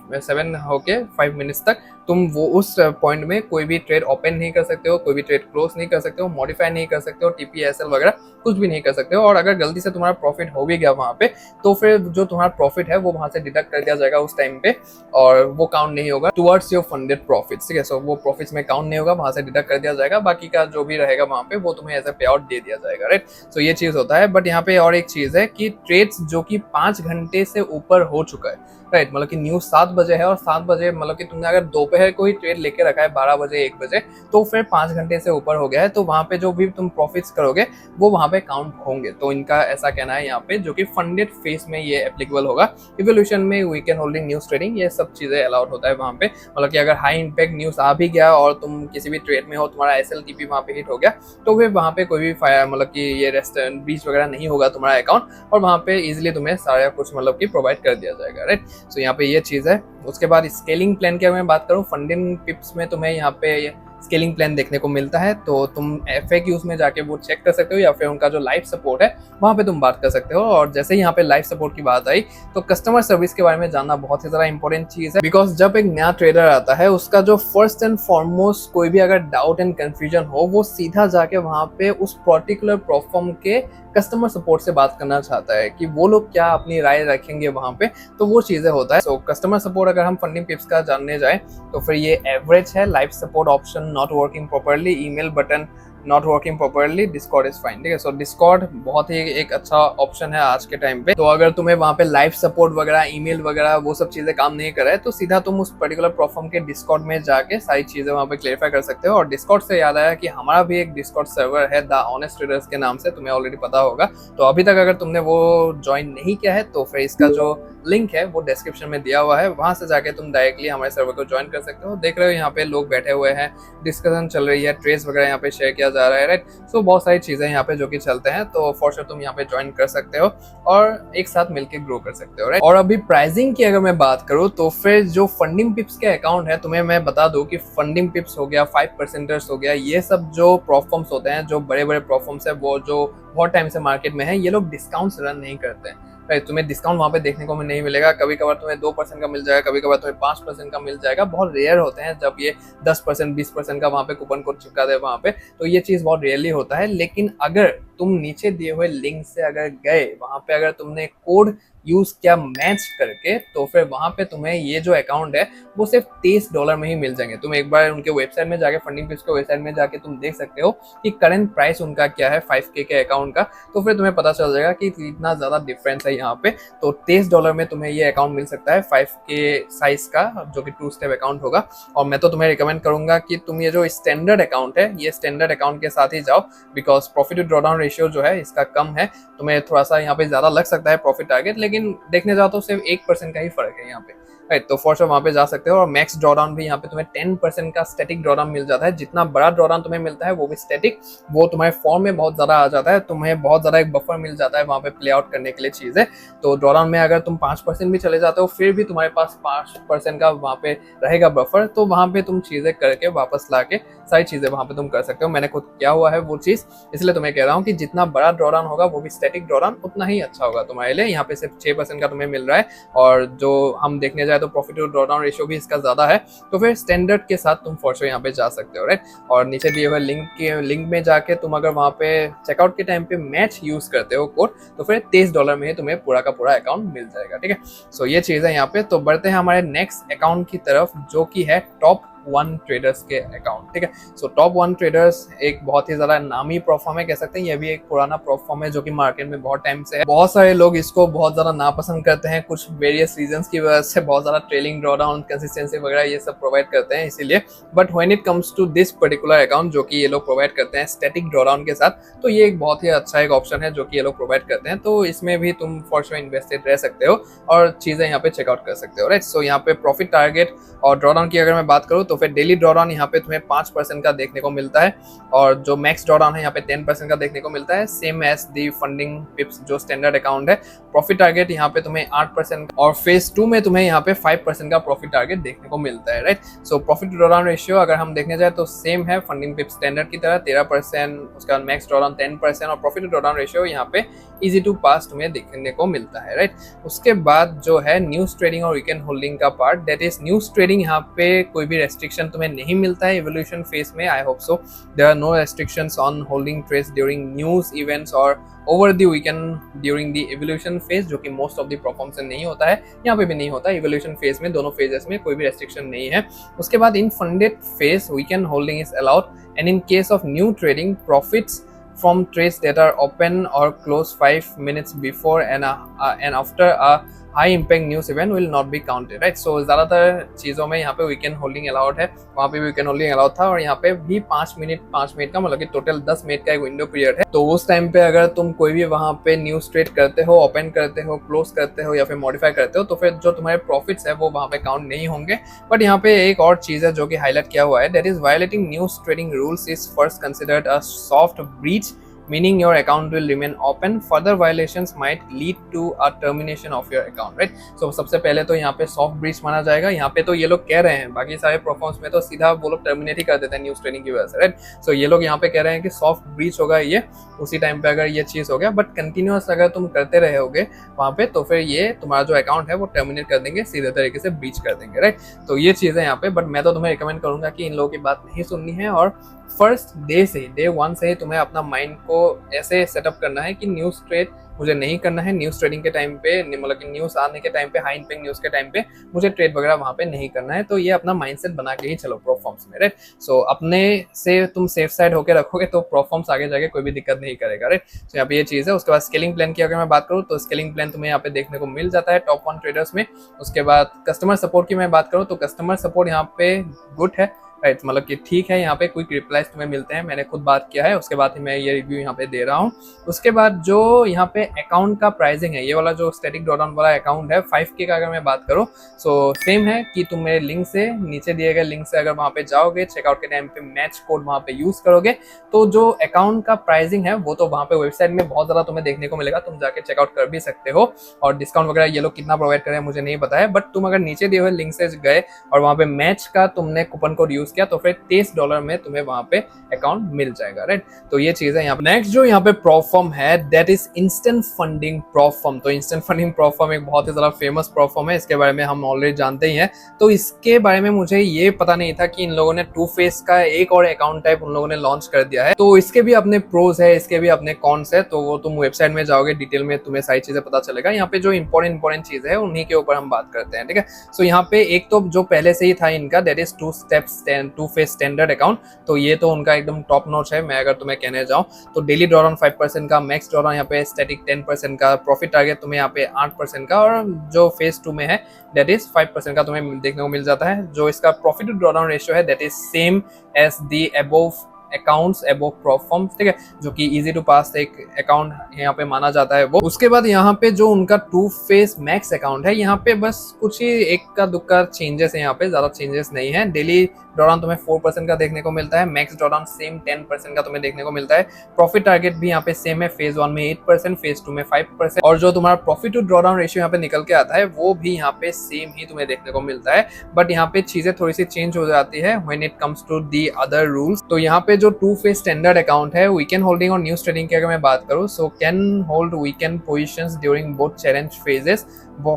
7 होके 5 मिनट्स तक तुम वो उस पॉइंट में कोई भी ट्रेड ओपन नहीं कर सकते हो, कोई भी ट्रेड क्लोज नहीं कर सकते हो, मॉडिफाई नहीं कर सकते हो, टीपीएसएल वगैरह कुछ भी नहीं कर सकते हो। और अगर गलती से तुम्हारा प्रॉफिट हो भी गया वहां पे, तो फिर जो तुम्हारा प्रॉफिट है वो वहां से डिडक्ट कर दिया जाएगा उस टाइम पे, और वो काउंट नहीं होगा टुवर्ड्स योर फंडेड प्रॉफिट्स, ठीक है। सो वो प्रॉफिट्स में काउंट नहीं होगा, वहां से डिडक्ट कर दिया जाएगा, बाकी का जो भी रहेगा वहां पे वो तुम्हें एज ए पे आउट दे दिया जाएगा, राइट। सो ये चीज होता है। बट यहाँ पे और एक चीज है कि ट्रेड्स जो कि 5 घंटे से ऊपर हो चुका है, राइट, मतलब कि न्यूज 7 बजे है और 7 बजे मतलब कि तुमने अगर दोपहर को ही ट्रेड लेके रखा है 12 बजे 1 बजे, तो फिर 5 घंटे से ऊपर हो गया है, तो वहां पे जो भी तुम प्रॉफिट्स करोगे वो वहां पे काउंट होंगे। तो इनका ऐसा कहना है यहाँ पे, जो कि फंडेड फेस में ये एप्लीकेबल होगा। इवोल्यूशन में वीकेंड होल्डिंग, न्यूज ट्रेडिंग, ये सब चीजें अलाउड होता है वहां पे। मतलब कि अगर हाई इंपैक्ट न्यूज आ भी गया और तुम किसी भी ट्रेड में हो, तुम्हारा एसएलटीपी वहां पे हिट हो गया, तो फिर वहां पे कोई भी मतलब कि ये रेस्टोरेंट ब्रीच वगैरह नहीं होगा तुम्हारा अकाउंट, और वहां पे इजिली तुम्हें सारा कुछ मतलब कि प्रोवाइड कर दिया जाएगा, राइट। सो यहाँ पे ये चीज है। उसके बाद स्केलिंग प्लान की मैं बात करूँ, फंडिंग टिप्स में तुम्हें यहाँ पे स्केलिंग प्लान देखने को मिलता है, तो तुम FAQs में जाके वो चेक कर सकते हो, या फिर उनका जो लाइव सपोर्ट है वहाँ पे तुम बात कर सकते हो। और जैसे ही यहाँ पे लाइव सपोर्ट की बात आई, तो कस्टमर सर्विस के बारे में जानना बहुत ही ज़्यादा इंपॉर्टेंट चीज़ है, बिकॉज जब एक नया ट्रेडर आता है, उसका जो फर्स्ट एंड फॉरमोस्ट कोई भी अगर डाउट एंड कंफ्यूजन हो, वो सीधा जाके वहाँ पे उस पर्टिकुलर प्लेटफॉर्म के कस्टमर सपोर्ट से बात करना चाहता है कि वो लोग क्या अपनी राय रखेंगे वहाँ पे, तो वो चीज़ें होता है। सो कस्टमर सपोर्ट अगर हम फंडिंग टिप्स का जानने जाए, तो फिर ये एवरेज है, live support epsilon naught working properly, email button not working properly, Discord is fine. ठीक है, सो डिस्कॉर्ड बहुत ही एक अच्छा ऑप्शन है आज के टाइम पे। तो अगर तुम्हें वहाँ पे लाइव सपोर्ट वगैरह, ईमेल वगैरह वो सब चीजें काम नहीं कर रहे तो सीधा तुम उस पर्टिकुलर प्लेटफॉर्म के डिस्कॉर्ड में जाके सारी चीजें वहाँ पे क्लेरिफाई कर सकते हो। और डिस्कॉर्ड से याद आया कि हमारा भी एक डिस्कॉर्ड सर्वर है द ऑनेस्ट ट्रेडर्स के नाम से, तुम्हें ऑलरेडी पता होगा। तो अभी तक अगर तुमने वो ज्वाइन नहीं किया है तो फिर इसका जो लिंक है वो डिस्क्रिप्शन में दिया हुआ है, वहां से जाके तुम डायरेक्टली हमारे सर्वर को ज्वाइन कर सकते हो। देख रहे हो यहाँ पे लोग बैठे हुए हैं, डिस्कशन चल रही है, ट्रेड्स वगैरह यहाँ पे शेयर किया जा रहा है, राइट। सो बहुत सारी चीजें यहाँ पे जो कि चलते हैं, तो फॉर श्योर तुम यहाँ पे ज्वाइन कर सकते हो और एक साथ मिलकर ग्रो कर सकते हो, राइट। और अभी प्राइसिंग की अगर मैं बात करूँ तो फिर जो फंडिंग पिप्स के अकाउंट है, तुम्हें मैं बता दूं कि फंडिंग पिप्स हो गया, 5% हो गया, ये सब जो प्लेटफॉर्म्स होते हैं, जो बड़े बड़े प्लेटफॉर्म्स है, वो जो बहुत टाइम से मार्केट में है, ये लोग डिस्काउंट्स रन नहीं करते हैं। तुम्हें डिस्काउंट वहाँ पे देखने को नहीं मिलेगा। कभी कभार तुम्हें 2% का मिल जाएगा, कभी कभार तुम्हें 5% का मिल जाएगा। बहुत रेयर होते हैं जब ये 10% 20% का वहाँ पे कूपन कोड चिपका दे वहाँ पे, तो ये चीज़ बहुत रेयरली होता है। लेकिन अगर तुम नीचे दिए हुए लिंक से अगर गए, वहाँ पे अगर तुमने कोड यूज किया मैच करके, तो फिर वहां पे तुम्हें ये जो अकाउंट है वो सिर्फ $30 में ही मिल जाएंगे। तुम एक बार उनके वेबसाइट में जाके, फंडिंग पिप्स के वेबसाइट में जाके तुम देख सकते हो कि करंट प्राइस उनका क्या है 5K के अकाउंट का, तो फिर तुम्हें पता चल जाएगा कि इतना ज्यादा डिफरेंस है यहाँ पे। तो $30 में तुम्हें ये अकाउंट मिल सकता है 5K साइज का, जो कि 2 स्टेप अकाउंट होगा। और मैं तो तुम्हें रिकमेंड करूंगा कि तुम ये जो स्टैंडर्ड अकाउंट है, ये स्टैंडर्ड अकाउंट के साथ ही जाओ, because profit to drawdown ratio जो है इसका कम है। तुम्हें थोड़ा सा यहाँ पे ज्यादा लग सकता है प्रॉफिट टारगेट, लेकिन देखने जाओ तो सिर्फ 1% का ही फर्क है यहाँ पे, राइट। तो फॉर श्योर वहाँ पे जा सकते हो। और मैक्स ड्रॉडाउन भी यहाँ पे तुम्हें 10% का स्टैटिक ड्रॉडाउन मिल जाता है। जितना बड़ा ड्रॉडाउन तुम्हें मिलता है वो भी स्टैटिक, वो तुम्हारे फॉर्म में बहुत ज्यादा आ जाता है, तुम्हें बहुत ज्यादा एक बफर मिल जाता है वहाँ पे प्ले आउट करने के लिए चीजें। तो ड्रॉडाउन में अगर तुम 5% भी चले जाते हो, फिर भी तुम्हारे पास 5% का वहाँ पे रहेगा बफर, तो वहाँ पे तुम चीजें करके वापस ला के सारी चीजें वहाँ पे तुम कर सकते हो। मैंने खुद किया हुआ है वो चीज, इसलिए तुम्हें कह रहा हूँ कि जितना बड़ा ड्रॉडाउन होगा वो भी स्टैटिक ड्रॉडाउन, उतना ही अच्छा होगा तुम्हारे लिए। यहाँ पे सिर्फ 6% का तुम्हें मिल रहा है, और जो हम देखने जाए तो प्रॉफिट टू ड्रॉडाउन रेशियो भी इसका ज्यादा है। तो फिर स्टैंडर्ड के साथ तुम फॉर श्योर यहाँ पे जा सकते हो, राइट। और नीचे दिए हुए लिंक में जाके तुम अगर वहाँ पे चेकआउट के टाइम पे मैच यूज करते हो कोड, तो फिर $30 में ही तुम्हें पूरा का पूरा अकाउंट मिल जाएगा, ठीक है। सो ये चीज है यहाँ पे। तो बढ़ते हैं हमारे नेक्स्ट अकाउंट की तरफ, जो कि है टॉप 1 ट्रेडर्स के अकाउंट, ठीक है। सो टॉप 1 ट्रेडर्स एक बहुत ही ज्यादा नामी प्लेटफॉर्म है, कह सकते हैं। ये भी एक पुराना प्लेटफॉर्म है जो कि मार्केट में बहुत टाइम से है। बहुत सारे लोग इसको बहुत ज्यादा नापसंद करते हैं, कुछ वेरियस रीजंस की वजह से, बहुत ज्यादा ट्रेलिंग ड्रॉडाउन, कंसिस्टेंसी वगैरह ये सब प्रोवाइड करते हैं, इसीलिए। But when it comes to this particular account जो कि ये लोग प्रोवाइड करते हैं स्टैटिक ड्रॉडाउन के साथ, तो ये एक बहुत ही अच्छा एक ऑप्शन है जो कि ये लोग प्रोवाइड करते हैं। तो इसमें भी तुम फॉर श्योर इन्वेस्टेड रह सकते हो और चीजें यहाँ पे चेकआउट कर सकते हो, राइट। सो यहाँ पे प्रॉफिट टारगेट और ड्रॉडाउन की अगर मैं बात करूँ तो फिर डेली ड्रॉडाउन यहाँ पे तुम्हें 5% का देखने को मिलता है, और जो मैक्स ड्रॉडाउन है यहाँ पे 10% का देखने को मिलता है, same as the funding pips जो स्टैंडर्ड अकाउंट है। प्रॉफिट टारगेट यहाँ पे तुम्हें 8% और फेज 2 में तुम्हें यहाँ पे 5% का प्रॉफिट टारगेट देखने को मिलता है, right. So profit to drawdown ratio अगर हम देखने जाए तो सेम है फंडिंग पिप्स स्टैंडर्ड की तरह, 13%, उसके बाद मैक्स ड्रॉडाउन 10% और प्रॉफिट टू ड्रॉडाउन रेशियो यहाँ पे इजी टू पास तुम्हें देखने को मिलता है, राइट। उसके बाद जो है न्यूज ट्रेडिंग और वीकेंड होल्डिंग का part, that is news trading. यहाँ पे कोई भी रेस्ट्रिक्शन तुम्हें नहीं मिलता है इवोल्यूशन फेज में, I hope so. There are no restrictions on holding trades during news events or over the weekend during the evolution phase, जो कि मोस्ट ऑफ द प्लेटफॉर्म से नहीं होता है, यहाँ पे भी नहीं होता। इवोल्यूशन फेज में दोनों फेजेस में कोई भी रेस्ट्रिक्शन नहीं है। उसके बाद in funded phase weekend holding is allowed, and in case of new trading profits from trades that are open or close 5 minutes before and after a high impact news event will not be counted, right। so ज्यादातर चीजों में यहाँ पे वीकेंड होल्डिंग अलाउड है, वहाँ पे वीकेंड होल्डिंग अलाउड था, और यहाँ पे भी 5 मिनट का मतलब कि टोटल 10 मिनट का एक विंडो पीरियड है। तो उस टाइम पे अगर तुम कोई भी वहाँ पे न्यूज ट्रेड करते हो, ओपन करते हो, क्लोज करते हो या फिर मॉडिफाई करते हो, तो फिर जो तुम्हारे प्रॉफिट्स है वो वहाँ पे काउंट नहीं होंगे। बट यहाँ पे एक और चीज है जो कि हाईलाइट किया हुआ है, that is violating news trading rules is first considered a soft breach, meaning your account will remain open. Further violations might lead to a termination of your account, right। so सबसे पहले तो यहाँ पे सॉफ्ट ब्रीच माना जाएगा। यहाँ पे तो ये लोग कह रहे हैं, बाकी सारे प्लेटफॉर्म्स में तो सीधा वो लोग टर्मिनेट ही कर देते हैं न्यूज ट्रेडिंग की वजह से, राइट। सो ये लोग यहाँ पे कह रहे हैं कि सॉफ्ट ब्रीच होगा ये उसी टाइम पे अगर ये चीज हो गया, बट कंटिन्यूअस अगर तुम करते रहोगे वहाँ पे, तो फिर ये तुम्हारा जो अकाउंट है वो टर्मिनेट कर देंगे, सीधे तरीके से ब्रीच कर देंगे, राइट। तो ये चीज है यहाँ पे। बट मैं तो तुम्हें रिकमेंड करूंगा कि इन लोगों की बात नहीं सुननी है और फर्स्ट डे से, डे वन से ही तुम्हें अपना माइंड को ऐसे सेटअप करना है कि न्यूज़ ट्रेड मुझे नहीं करना है। न्यूज़ ट्रेडिंग के टाइम पे, मतलब कि न्यूज़ आने के टाइम पे, हाई इंपैक्ट न्यूज़ के टाइम पे मुझे ट्रेड वगैरह वहाँ पे नहीं करना है। तो ये अपना माइंडसेट बना के ही चलो प्रोफॉर्म्स में, राइट। सो अपने से तुम सेफ साइड होकर रखोगे तो प्रोफॉर्म्स आगे जाके कोई भी दिक्कत नहीं करेगा, राइट। तो यहाँ पे ये चीज़ है। उसके बाद स्केलिंग प्लान की अगर मैं बात करूँ तो स्केलिंग प्लान तुम्हें यहाँ पे देखने को मिल जाता है टॉप 1 ट्रेडर्स में। उसके बाद कस्टमर सपोर्ट की मैं बात करूँ तो कस्टमर सपोर्ट यहाँ पे गुड है, राइट, मतलब कि ठीक है। यहाँ पे क्विक रिप्लाईज तुम्हें मिलते हैं, मैंने खुद बात किया है, उसके बाद ही मैं ये रिव्यू यहाँ पे दे रहा हूँ। उसके बाद जो यहाँ पे अकाउंट का प्राइसिंग है, ये वाला जो स्टैटिक ड्रॉडाउन वाला अकाउंट है 5K का अगर मैं बात करूँ, सो सेम है कि तुम मेरे लिंक से, नीचे दिए गए लिंक से अगर वहाँ पे जाओगे, चेकआउट के टाइम पे मैच कोड वहाँ पे यूज करोगे तो जो अकाउंट का प्राइसिंग है वो तो वहाँ पे वेबसाइट में बहुत ज्यादा तुम्हें देखने को मिलेगा, तुम जाके चेकआउट कर भी सकते हो। और डिस्काउंट वगैरह ये लोग कितना प्रोवाइड कर रहे हैं मुझे नहीं पता है, बट तुम अगर नीचे दिए हुए लिंक से गए और वहाँ पे मैच का तुमने कूपन कोड यूज किया तो फिर $23 में तुम्हें वहां पे अकाउंट मिल जाएगा, राइट। तो ये चीज है यहाँ पे। नेक्स्ट जो यहाँ पे प्रोफॉर्म है that is instant funding proforma. तो इंस्टेंट फंडिंग प्रोफॉर्म एक बहुत ही ज्यादा फेमस प्रोफॉर्म है, इसके बारे में हम ऑलरेडी जानते ही हैं। तो इसके बारे में मुझे ये पता नहीं था कि इन लोगों ने टू फेस का एक और अकाउंट टाइप उन लोगों ने लॉन्च कर दिया है। तो इसके भी अपने प्रोज है, इसके भी अपने कॉन्स है, तो वो तुम वेबसाइट में जाओगे डिटेल में तुम्हें सारी चीजें पता चलेगा। यहाँ पे जो इंपॉर्टेंट चीज है उन्हीं के ऊपर हम बात करते हैं, ठीक है। सो यहाँ पे एक तो जो पहले से ही था इनका that is two phase standard account, तो ये तो उनका एकदम टॉप नॉच है। मैं अगर तुम्हें कहने जाऊं तो डेली ड्रॉडाउन 5% का, मैक्स ड्रॉडाउन यहाँ पे स्टैटिक 10% का, प्रॉफिट टारगेट तुम्हें यहाँ पे 8% का, और जो फेज 2 में है दैट इज 5% का तुम्हें देखने को मिल जाता है। जो इसका प्रॉफिट टू ड्रॉडाउन रेशियो है that is same as the above accounts above prop firms, ठीक है, जो कि इजी टू पास एक अकाउंट यहाँ पे माना जाता है वो। उसके बाद यहाँ पे जो उनका टू फेस मैक्स अकाउंट है, यहाँ पे बस कुछ ही एक का दुक्का चेंजेस है, यहाँ पे ज्यादा चेंजेस नहीं है। डेली ड्रॉडाउन तुम्हें 4% का देखने को मिलता है, मैक्स ड्रॉडाउन सेम 10% का तुम्हें देखने को मिलता है। प्रॉफिट टारगेट भी यहाँ पे सेम है, फेज 1 में 8%, फेज 2 में 5%, और जो तुम्हारा प्रॉफिट टू ड्रॉडाउन रेशियो यहाँ पे निकल के आता है वो भी यहाँ पे सेम ही तुम्हें देखने को मिलता है। बट यहाँ पे चीजें थोड़ी सी चेंज हो जाती है when it comes to the other rules. तो यहाँ पे जो टू फेस स्टैंडर्ड अकाउंट है, वीकेंड होल्डिंग और न्यूज ट्रेडिंग की अगर मैं बात करूँ, so can hold weekend positions during both challenge phases.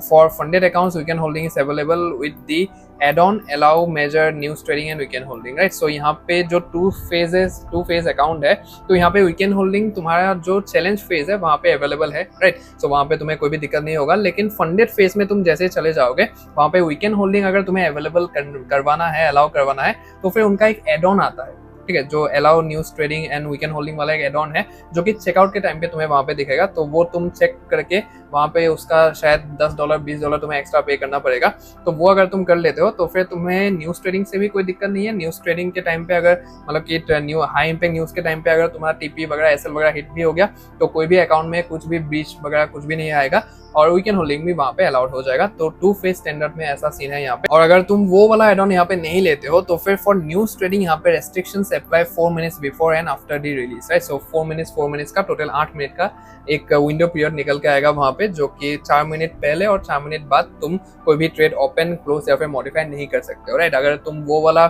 For funded accounts, weekend holding is available with the add-on allow measure news trading and weekend holding, right? So यहाँ पे जो टू फेज अकाउंट है, तो यहाँ पे weekend holding तुम्हारा जो चैलेंज फेज है वहाँ पे अवेलेबल है, राइट। सो वहाँ पे तुम्हें कोई भी दिक्कत नहीं होगा। लेकिन फंडेड फेज में तुम जैसे चले जाओगे वहाँ पे weekend holding अगर तुम्हें अवेलेबल करवाना है, अलाउ करवाना है, तो फिर उनका एक एड ऑन आता है, ठीक है, जो allow news trading and weekend holding वाला एक एड ऑन है, जो कि चेकआउट के टाइम पे तुम्हें वहां पे दिखेगा। तो वो तुम चेक करके वहां पे उसका शायद $10 $20 तुम्हें एक्स्ट्रा पे करना पड़ेगा। तो वो अगर तुम कर लेते हो तो फिर तुम्हें न्यूज ट्रेडिंग से भी कोई दिक्कत नहीं है। न्यूज ट्रेडिंग के टाइम पे अगर, मतलब कि हाई इंपैक्ट न्यूज के टाइम पे अगर तुम्हारा टीपी वगैरह एसएल वगैरह हिट भी हो गया तो कोई भी अकाउंट में कुछ भी ब्रीच वगैरह कुछ भी नहीं आएगा, और वीकेंड होल्डिंग भी वहां पे अलाउड हो जाएगा। तो टू फेज स्टैंडर्ड में ऐसा सीन है यहाँ पे। और अगर तुम वो वाला एड ऑन यहाँ पे नहीं लेते हो तो फिर फॉर न्यूज ट्रेडिंग यहाँ पे restrictions apply 4 minutes before and after the release, right. So 4 minutes का टोटल 8 मिनट का एक विंडो पीरियड निकल के आएगा वहां पे, जो कि 4 मिनट पहले और 4 मिनट बाद तुम कोई भी ट्रेड ओपन, क्लोज या फिर मॉडिफाई नहीं कर सकते हो, राइट। अगर तुम वो वाला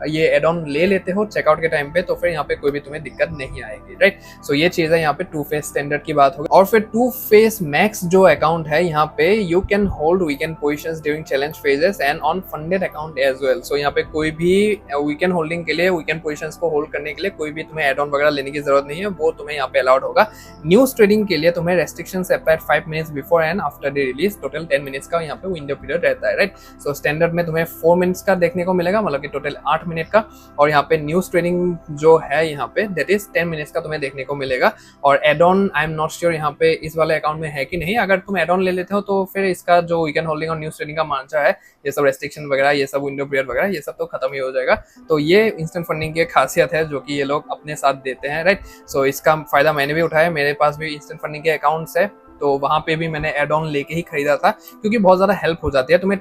ये एड ऑन ले लेते हो चेकआउट के टाइम पे तो फिर यहाँ पे कोई भी तुम्हें दिक्कत नहीं आएगी, राइट। सो ये चीज है यहाँ पे टू फेस स्टैंडर्ड की बात होगी। और फिर टू फेस मैक्स जो अकाउंट है, यहाँ पे you can hold weekend positions during challenge phases and on funded account as well. So यहाँ पे कोई भी वीकेंड होल्डिंग के लिए, वीकेंड पोजीशंस को होल्ड करने के लिए कोई भी तुम्हें एड ऑन वगैरह लेने की जरूरत नहीं है, वो तुम्हें यहाँ पे अलाउड होगा। न्यूज ट्रेडिंग के लिए तुम्हें restrictions applied 5 minutes before and after the release, total 10 minutes का यहाँ पे विंडो पीरियड रहता है, राइट। सो स्टैंडर्ड में तुम्हें 4 मिनट्स का देखने को मिलेगा, मतलब कि टोटल 8 मिनट का, और यहाँ पे न्यूज ट्रेडिंग जो है यहाँ पे दैट इज 10 मिनट्स का तुम्हें देखने को मिलेगा। और add on I am not sure यहाँ पे इस वाले अकाउंट में है कि नहीं। अगर तुम एड ऑन ले लेते हो तो फिर इसका जो वीकेंड होल्डिंग और न्यूज ट्रेडिंग का मार्जा है, ये सब रेस्ट्रिक्शन वगैरह, ये सब विंडो पीरियड वगैरह, ये सब तो खत्म ही हो जाएगा। तो ये इंस्टेंट फंडिंग की खासियत है जो कि ये लोग अपने साथ देते हैं, राइट। सो इसका फायदा मैंने भी उठाया, मेरे पास भी इंस्टेंट फंडिंग के अकाउंट्स है, तो वहां पे भी मैंने एड ऑन लेके ही खरीदा था, क्योंकि बहुत ज्यादा हेल्प हो जाती है। तुम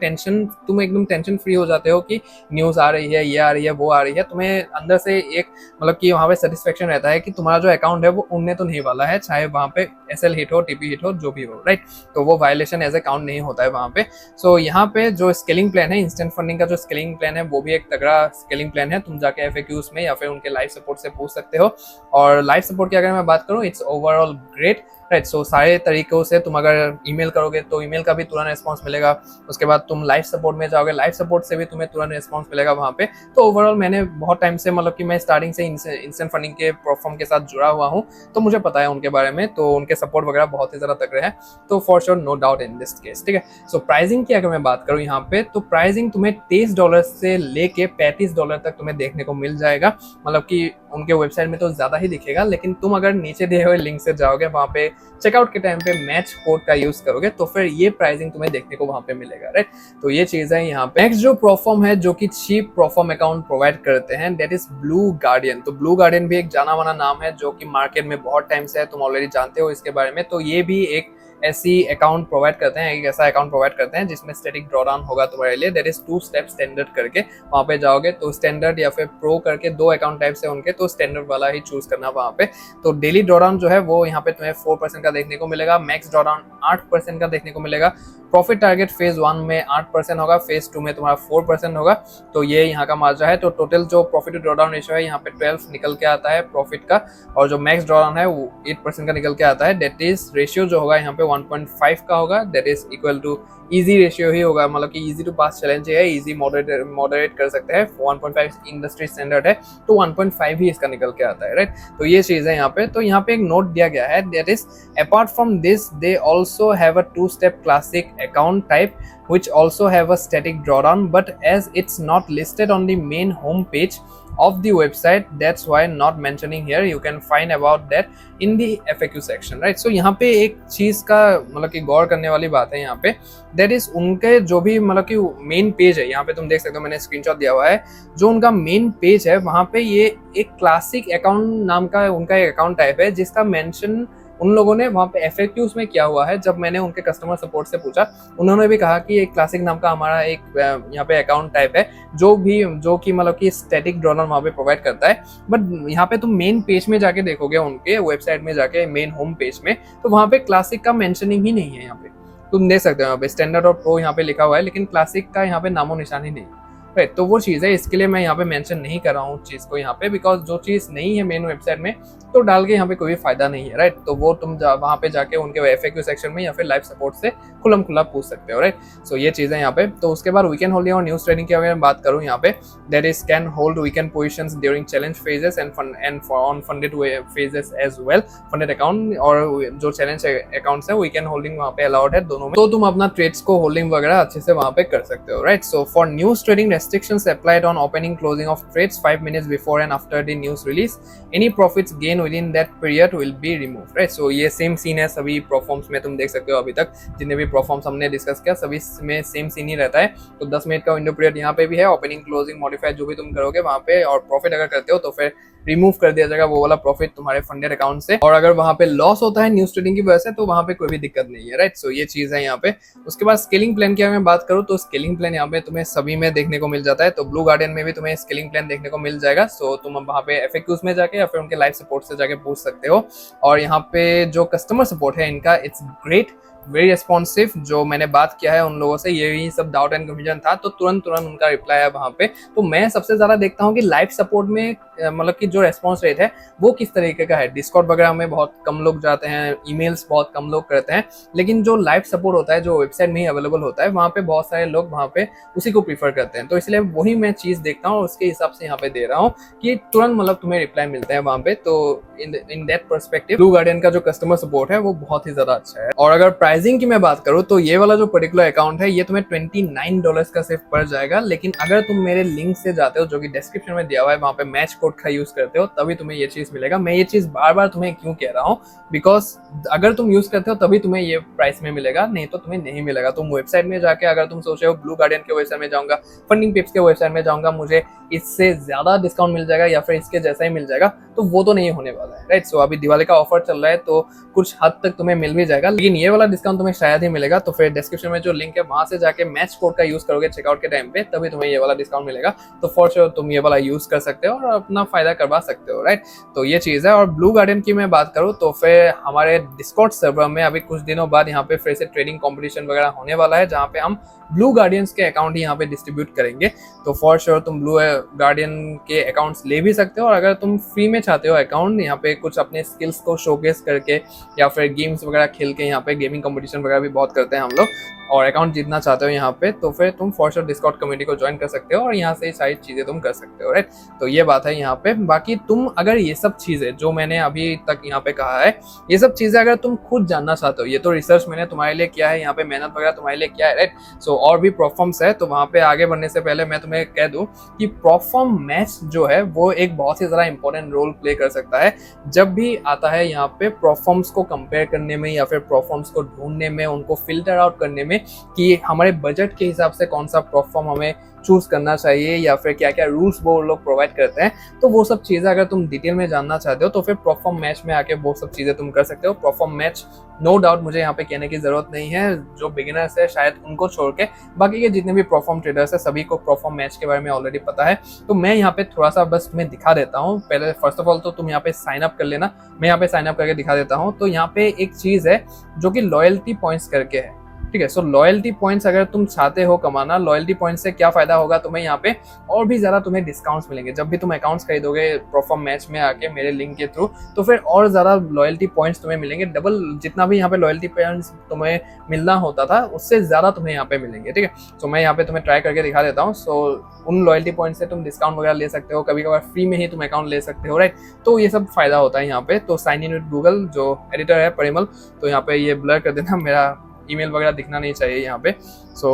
एकदम टेंशन फ्री हो जाते हो कि न्यूज आ रही है, ये आ रही है, वो आ रही है, तुम्हें अंदर से एक, मतलब कि वहां पे सेटिस्फेक्शन रहता है कि तुम्हारा जो अकाउंट है वो उड़ने तो नहीं वाला है, चाहे वहां पे एसएल हिट हो, टीपी हिट हो, जो भी हो, राइट। तो वो वायलेशन एज ए काउंट नहीं होता है वहां पे। सो यहाँ पे जो स्केलिंग प्लान है, इंस्टेंट फंडिंग का जो स्केलिंग प्लान है, वो भी एक तगड़ा स्केलिंग प्लान है। तुम जाके FAQs में या फिर उनके लाइव सपोर्ट से पूछ सकते हो। और लाइव सपोर्ट की अगर मैं बात करूँ, इट्स ओवरऑल ग्रेट। राइट। सो सारे तरीकों से तुम अगर ईमेल करोगे तो ईमेल का भी तुरंत रिस्पॉन्स मिलेगा, उसके बाद तुम लाइव सपोर्ट में जाओगे, लाइव सपोर्ट से भी तुम्हें तुरंत रिस्पॉन्स मिलेगा वहाँ पे। तो ओवरऑल मैंने बहुत टाइम से मतलब कि मैं स्टार्टिंग से इंस्टेंट फंडिंग के प्लेटफॉर्म के साथ जुड़ा हुआ हूँ, तो मुझे पता है उनके बारे में, तो उनके सपोर्ट वगैरह बहुत ही ज़्यादा तगड़े हैं, तो for sure no doubt in this case, ठीक है। सो प्राइसिंग की अगर मैं बात करूँ यहाँ पे, तो प्राइसिंग तुम्हें $23 से लेके $35 तक तुम्हें देखने को मिल जाएगा। मतलब कि उनके वेबसाइट में तो ज़्यादा ही दिखेगा, लेकिन तुम अगर नीचे दिए हुए लिंक से जाओगे, वहाँ पे चेकआउट के टाइम पे मैच कोड का यूज़ करोगे, तो फिर ये प्राइसिंग तुम्हें देखने को वहाँ पे मिलेगा, राइट। तो ये चीज़ है यहाँ पे। नेक्स्ट जो प्लेटफॉर्म है जो कि चीप प्लेटफॉर्म अकाउंट प्रोवाइड करते हैं, दैट इज ब्लू गार्डियन। तो ब्लू गार्डियन भी एक जाना माना नाम है जो कि मार्केट में बहुत टाइम से है, तुम ऑलरेडी जानते हो इसके बारे में। तो ये भी एक ऐसी अकाउंट प्रोवाइड करते हैं, एक ऐसा अकाउंट प्रोवाइड करते हैं जिसमें स्टैटिक ड्रॉडाउन होगा तुम्हारे लिए, दैट इज 2 स्टेप स्टैंडर्ड करके। वहाँ पे जाओगे तो स्टैंडर्ड या फिर प्रो करके 2 अकाउंट टाइप से उनके, तो स्टैंडर्ड वाला ही चूज करना वहाँ पे। तो डेली ड्रॉडाउन जो है वो यहाँ पे तुम्हें 4% का देखने को मिलेगा, मैक्स ड्रॉडाउन 8% का देखने को मिलेगा। प्रॉफिट टारगेट फेज 1 में 8% होगा, फेज 2 में तुम्हारा 4% होगा। तो ये यहाँ का मार्जिन है। तो टोटल जो प्रॉफिट टू ड्रॉडाउन रेशियो है यहाँ पे 12 निकल के आता है प्रॉफिट का, और जो मैक्स ड्रॉडाउन है वो 8% का निकल के आता है। दैट इज रेशियो जो होगा यहाँ पे 1.5 का होगा, that is equal to easy ratio ही होगा, मतलब कि इजी टू पास चैलेंज है, इजी मॉडरेट कर सकते हैं। 1.5 इंडस्ट्री स्टैंडर्ड है, तो 1.5 ही इसका निकल के आता है, राइट। तो ये चीज है यहाँ पे। तो यहाँ पे एक नोट दिया गया है, that is apart from this they also have a 2-step classic account type which also have a static drawdown, but as it's not listed on the main home page of the website, that's why not mentioning here. You can find about that in the FAQ section, right? So यहाँ पे एक चीज का मतलब कि गौर करने वाली बात है यहाँ पे, that is उनके जो भी मतलब कि मेन पेज है, यहाँ पे तुम देख सकते हो, मैंने स्क्रीनशॉट दिया हुआ है, जो उनका मेन पेज है वहाँ पे ये एक क्लासिक अकाउंट नाम का उनका एक अकाउंट टाइप है, जिसका मेंशन उन लोगों ने वहाँ पे FAQs में किया हुआ है। जब मैंने उनके कस्टमर सपोर्ट से पूछा, उन्होंने भी कहा कि एक क्लासिक नाम का हमारा एक यहाँ पे अकाउंट टाइप है जो कि मतलब कि स्टैटिक ड्रॉडाउन वहाँ पे प्रोवाइड करता है। बट यहाँ पे तुम मेन पेज में जाके देखोगे, उनके वेबसाइट में जाके मेन होम पेज में, तो वहाँ पे क्लासिक का मेंशनिंग ही नहीं है। यहाँ पे तुम देख सकते हो, यहाँ पे स्टैंडर्ड और प्रो यहाँ पे लिखा हुआ है, लेकिन क्लासिक का यहाँ पे नामो निशान ही नहीं है, राइट। तो वो चीज़ है, इसके लिए मैं यहाँ पे मेंशन नहीं कर रहा हूँ उस चीज़ को यहाँ पे, बिकॉज जो चीज़ नहीं है मेन वेबसाइट में तो डाल के यहाँ पे कोई फायदा नहीं है, राइट। तो वो तुम वहाँ पे जाके उनके FAQ सेक्शन में या फिर लाइव सपोर्ट से खुलम खुला पूछ सकते हो, राइट। सो ये चीज़ें यहाँ पे। तो उसके बाद वीकेंड होल्डिंग और न्यूज ट्रेडिंग की अगर मैं बात करूँ यहाँ पे, that is can hold weekend positions during challenge phases and on funded phases as well. Funded account और जो चैलेंज अकाउंट्स है वीकेंड होल्डिंग वहाँ पे अलाउड है दोनों में, तो तुम अपना ट्रेड्स को होल्डिंग वगैरह अच्छे से वहाँ पे कर सकते हो, right. So for news trading restrictions applied on opening closing of trades 5 minutes before and after the news release. Any profits gained within that period will be removed, right? So ये सेम सीन है सभी प्रोफॉर्म्स में, तुम देख सकते हो अभी तक जितने भी प्रोफॉर्म्स हमने डिस्कस किया सभी में सेम सीन ही रहता है। तो 10 मिनट का विंडो पीरियड यहाँ पे भी है, ओपनिंग क्लोजिंग मॉडिफाई जो भी तुम करोगे वहाँ पे, और प्रॉफिट अगर करते हो तो फिर रिमूव कर दिया जाएगा वो वाला प्रॉफिट तुम्हारे फंडेड अकाउंट से। और अगर वहाँ पे लॉस होता है न्यूज ट्रेडिंग की वजह से, तो वहाँ पे कोई भी दिक्कत नहीं है, राइट। सो ये चीज है यहाँ पे। उसके बाद स्केलिंग प्लान की अगर मैं बात करूँ, तो स्केलिंग प्लान यहाँ पे तुम्हें सभी में देखने को मिल जाता है। तो ब्लू गार्डन में भी तुम्हें स्केलिंग प्लान देखने को मिल जाएगा। सो तुम वहाँ पे FAQs में जाके या फिर उनके लाइव सपोर्ट से जाके पूछ सकते हो। और यहाँ पे जो कस्टमर सपोर्ट है इनका, इट्स ग्रेट, वेरी रेस्पॉन्सिव। जो मैंने बात किया है उन लोगों से, यही सब डाउट एंड कंफ्यूजन था, तो तुरंत उनका रिप्लाई है वहाँ पे। तो मैं सबसे ज्यादा देखता हूँ कि लाइव सपोर्ट में मतलब कि जो रेस्पॉन्स रेट है वो किस तरीके का है। डिस्कॉर्ड वगैरह में बहुत कम लोग जाते हैं, ईमेल्स बहुत कम लोग करते हैं, लेकिन जो लाइव सपोर्ट होता है जो वेबसाइट में ही अवेलेबल होता है, वहाँ पे बहुत सारे लोग वहाँ पे उसी को प्रीफर करते हैं। तो इसलिए वही मैं चीज़ देखता हूँ और उसके हिसाब से यहाँ पे दे रहा हूँ कि तुरंत मतलब तुम्हें रिप्लाई मिलता है वहाँ पे। तो in that perspective blue garden का जो कस्टमर सपोर्ट है वो बहुत ही ज्यादा अच्छा है। और अगर प्राइसिंग की मैं बात करूँ, तो ये वाला जो पर्टिकुलर अकाउंट है ये तुम्हें $29 का सिर्फ पड़ जाएगा। लेकिन अगर तुम मेरे लिंक से जाते हो जो कि डिस्क्रिप्शन में दिया हुआ है, वहाँ पे मैच कोड का यूज करते हो, तभी तुम्हें ये चीज मिलेगा। मैं ये चीज बार बार तुम्हें क्यों कह रहा हूँ, बिकॉज अगर तुम यूज करते हो तभी तुम्हें ये प्राइस में मिलेगा, नहीं तो तुम्हें नहीं मिलेगा। तुम वेबसाइट में जाके अगर तुम सोच रहे हो ब्लू गार्डन के वेबसाइट में जाऊंगा, फंडिंग पिप्स के वेबसाइट में जाऊंगा, मुझे इससे ज्यादा डिस्काउंट मिल जाएगा या फिर इसके जैसा ही मिल जाएगा, तो वो तो नहीं होने वाला है, राइट। सो अभी दिवाली का ऑफर चल रहा है तो कुछ हद तक तुम्हें मिल भी जाएगा, लेकिन ये वाला डिस्काउंट तुम्हें शायद ही मिलेगा, तो फिर डिस्क्रिप्शन में जो लिंक है वहां से जाके मैच कोड का यूज करोगे चेकआउट के टाइम पे, तभी तुम्हें ये वाला डिस्काउंट मिलेगा। तो फॉर श्योर तुम ये वाला यूज कर सकते हो और अपना फायदा करवा सकते हो, राइट। तो ये चीज है। और ब्लू गार्डन की मैं बात करूँ तो फिर हमारे डिस्कॉर्ड सर्वर में अभी कुछ दिनों बाद यहाँ पे फिर से ट्रेडिंग कॉम्पिटिशन वगैरह होने वाला है, जहाँ पे हम ब्लू गार्डियंस के अकाउंट यहाँ पे डिस्ट्रीब्यूट करेंगे। तो फॉर श्योर तुम ब्लू गार्डियन के अकाउंट्स ले भी सकते हो, और अगर तुम फ्री में चाहते हो अकाउंट यहाँ पे कुछ अपने स्किल्स को शोकेस करके या फिर गेम्स वगैरह खेल के, यहाँ पे गेमिंग कंपटीशन वगैरह भी बहुत करते हैं हम लोग, और अकाउंट जीतना चाहते हो यहाँ पे, तो फिर तुम फॉर श्योर डिस्कॉर्ड कम्युनिटी को ज्वाइन कर सकते हो और यहाँ से सारी चीजें तुम कर सकते हो, राइट। तो ये बात है यहाँ पे। बाकी तुम अगर ये सब चीजें जो मैंने अभी तक यहाँ पे कहा है, ये सब चीजें अगर तुम खुद जानना चाहते हो, ये तो रिसर्च मैंने तुम्हारे लिए किया है, यहाँ पे मेहनत वगैरह तुम्हारे लिए किया है, राइट। सो और भी प्रोफॉर्म्स है, तो वहाँ पे आगे बढ़ने से पहले मैं तुम्हें कह दूं कि प्रोफॉर्म मैच जो है वो एक बहुत ही ज़्यादा इंपॉर्टेंट रोल प्ले कर सकता है जब भी आता है यहाँ पे प्रोफॉर्म्स को कंपेयर करने में, या फिर प्रोफॉर्म्स को ढूंढने में, उनको फिल्टर आउट करने में कि हमारे बजट के हिसाब से कौन सा प्रोफॉर्म हमें चूज करना चाहिए, या फिर क्या क्या रूल्स वो लोग प्रोवाइड करते हैं। तो वो सब चीज़ें अगर तुम डिटेल में जानना चाहते हो तो फिर प्रोफॉर्म मैच में आके वो सब चीज़ें तुम कर सकते हो। प्रोफॉर्म मैच नो डाउट मुझे यहाँ पे कहने की जरूरत नहीं है, जो बिगिनर्स है शायद उनको छोड़ के बाकी के जितने भी प्रोफॉर्म ट्रेडर्स है सभी को प्रोफॉर्म मैच के बारे में ऑलरेडी पता है। तो मैं यहाँ पे थोड़ा सा बस तुम्हें दिखा देता हूँ। पहले फर्स्ट ऑफ ऑल तो तुम यहाँ पे साइन अप कर लेना, मैं यहाँ पे साइन अप करके दिखा देता हूँ। तो यहाँ पे एक चीज़ है जो कि लॉयल्टी पॉइंट्स करके है, ठीक है। सो लॉयल्टी पॉइंट्स अगर तुम चाहते हो कमाना, लॉयल्टी पॉइंट्स से क्या फायदा होगा तुम्हें, यहाँ पे और भी ज्यादा तुम्हें डिस्काउंट्स मिलेंगे जब भी तुम अकाउंट्स खरीदोगे प्रोफॉर्म मैच में आके मेरे लिंक के थ्रू, तो फिर और ज्यादा लॉयल्टी पॉइंट्स तुम्हें मिलेंगे, डबल जितना भी यहाँ पे लॉयल्टी पॉइंट्स तुम्हें मिलना होता था उससे ज्यादा तुम्हें यहाँ पे मिलेंगे, ठीक है। सो मैं यहाँ पे तुम्हें ट्राई करके दिखा देता हूँ। सो उन लॉयल्टी पॉइंट से तुम डिस्काउंट वगैरह ले सकते हो, कभी कभार फ्री में ही तुम अकाउंट ले सकते हो, राइट। तो ये सब फायदा होता है यहाँ पे। तो साइन इन विद गूगल, जो एडिटर है परिमल, तो यहाँ पे ये ब्लर कर देना, मेरा ईमेल वगैरह दिखना नहीं चाहिए यहाँ पे। सो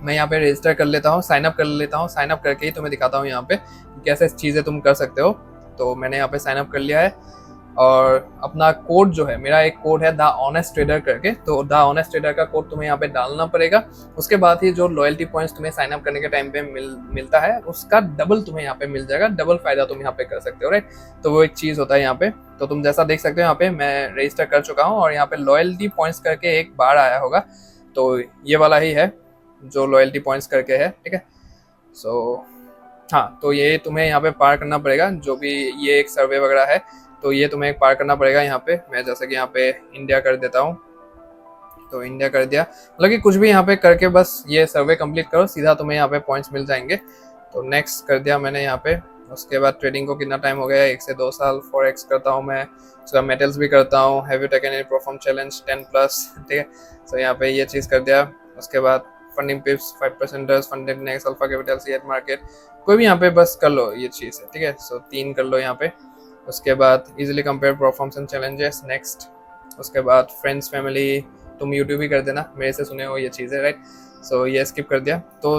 मैं यहाँ पे रजिस्टर कर लेता हूँ, साइन अप कर लेता हूँ। साइन अप करके ही तुम्हें दिखाता हूँ यहाँ पे कैसे चीज़ें तुम कर सकते हो। तो मैंने यहाँ पे साइन अप कर लिया है, और अपना कोड जो है, मेरा एक कोड है द ऑनेस्ट ट्रेडर करके, तो द ऑनेस्ट ट्रेडर का कोड तुम्हें यहाँ पे डालना पड़ेगा। उसके बाद ही जो लॉयल्टी पॉइंट्स तुम्हें साइन अप करने के टाइम पे मिलता है उसका डबल तुम्हें यहाँ पे मिल जाएगा, डबल फायदा तुम यहाँ पे कर सकते हो, राइट। तो वो एक चीज़ होता है यहाँ पे। तो तुम जैसा देख सकते हो यहाँ पे मैं रजिस्टर कर चुका हूँ, और यहाँ पे लॉयल्टी पॉइंट्स करके एक बार आया होगा, तो ये वाला ही है जो लॉयल्टी पॉइंट्स करके है, ठीक है। सो हाँ, तो ये तुम्हें यहाँ पे पार करना पड़ेगा, जो भी ये एक सर्वे वगैरह है तो ये तुम्हें पार करना पड़ेगा यहाँ पे। मैं जैसे कि यहाँ पे इंडिया कर देता हूँ, तो इंडिया कर दिया, मतलब कि कुछ भी यहाँ पे करके बस ये सर्वे कंप्लीट करो, सीधा तुम्हें यहाँ पे पॉइंट्स मिल जाएंगे। तो नेक्स्ट कर दिया मैंने यहाँ पे। उसके बाद ट्रेडिंग को कितना टाइम हो गया, 1 से 2 साल। फॉरेक्स करता हूँ मैं, उसका मेटल्स भी करता हूँ। Have you taken any perform challenge 10+, ठीक है। सो यहाँ पे ये चीज़ कर दिया। उसके बाद funding pips 5% funded next alpha capital C at market, कोई भी यहाँ पे बस कर लो ये चीज़ है, ठीक है। सो 3 कर लो यहाँ पे। उसके बाद easily compare performs and challenges, next. उसके बाद फ्रेंड्स फैमिली, तुम यूट्यूब ही कर देना, मेरे से सुने हो ये चीज़ें, राइट। सो ये स्किप कर दिया। तो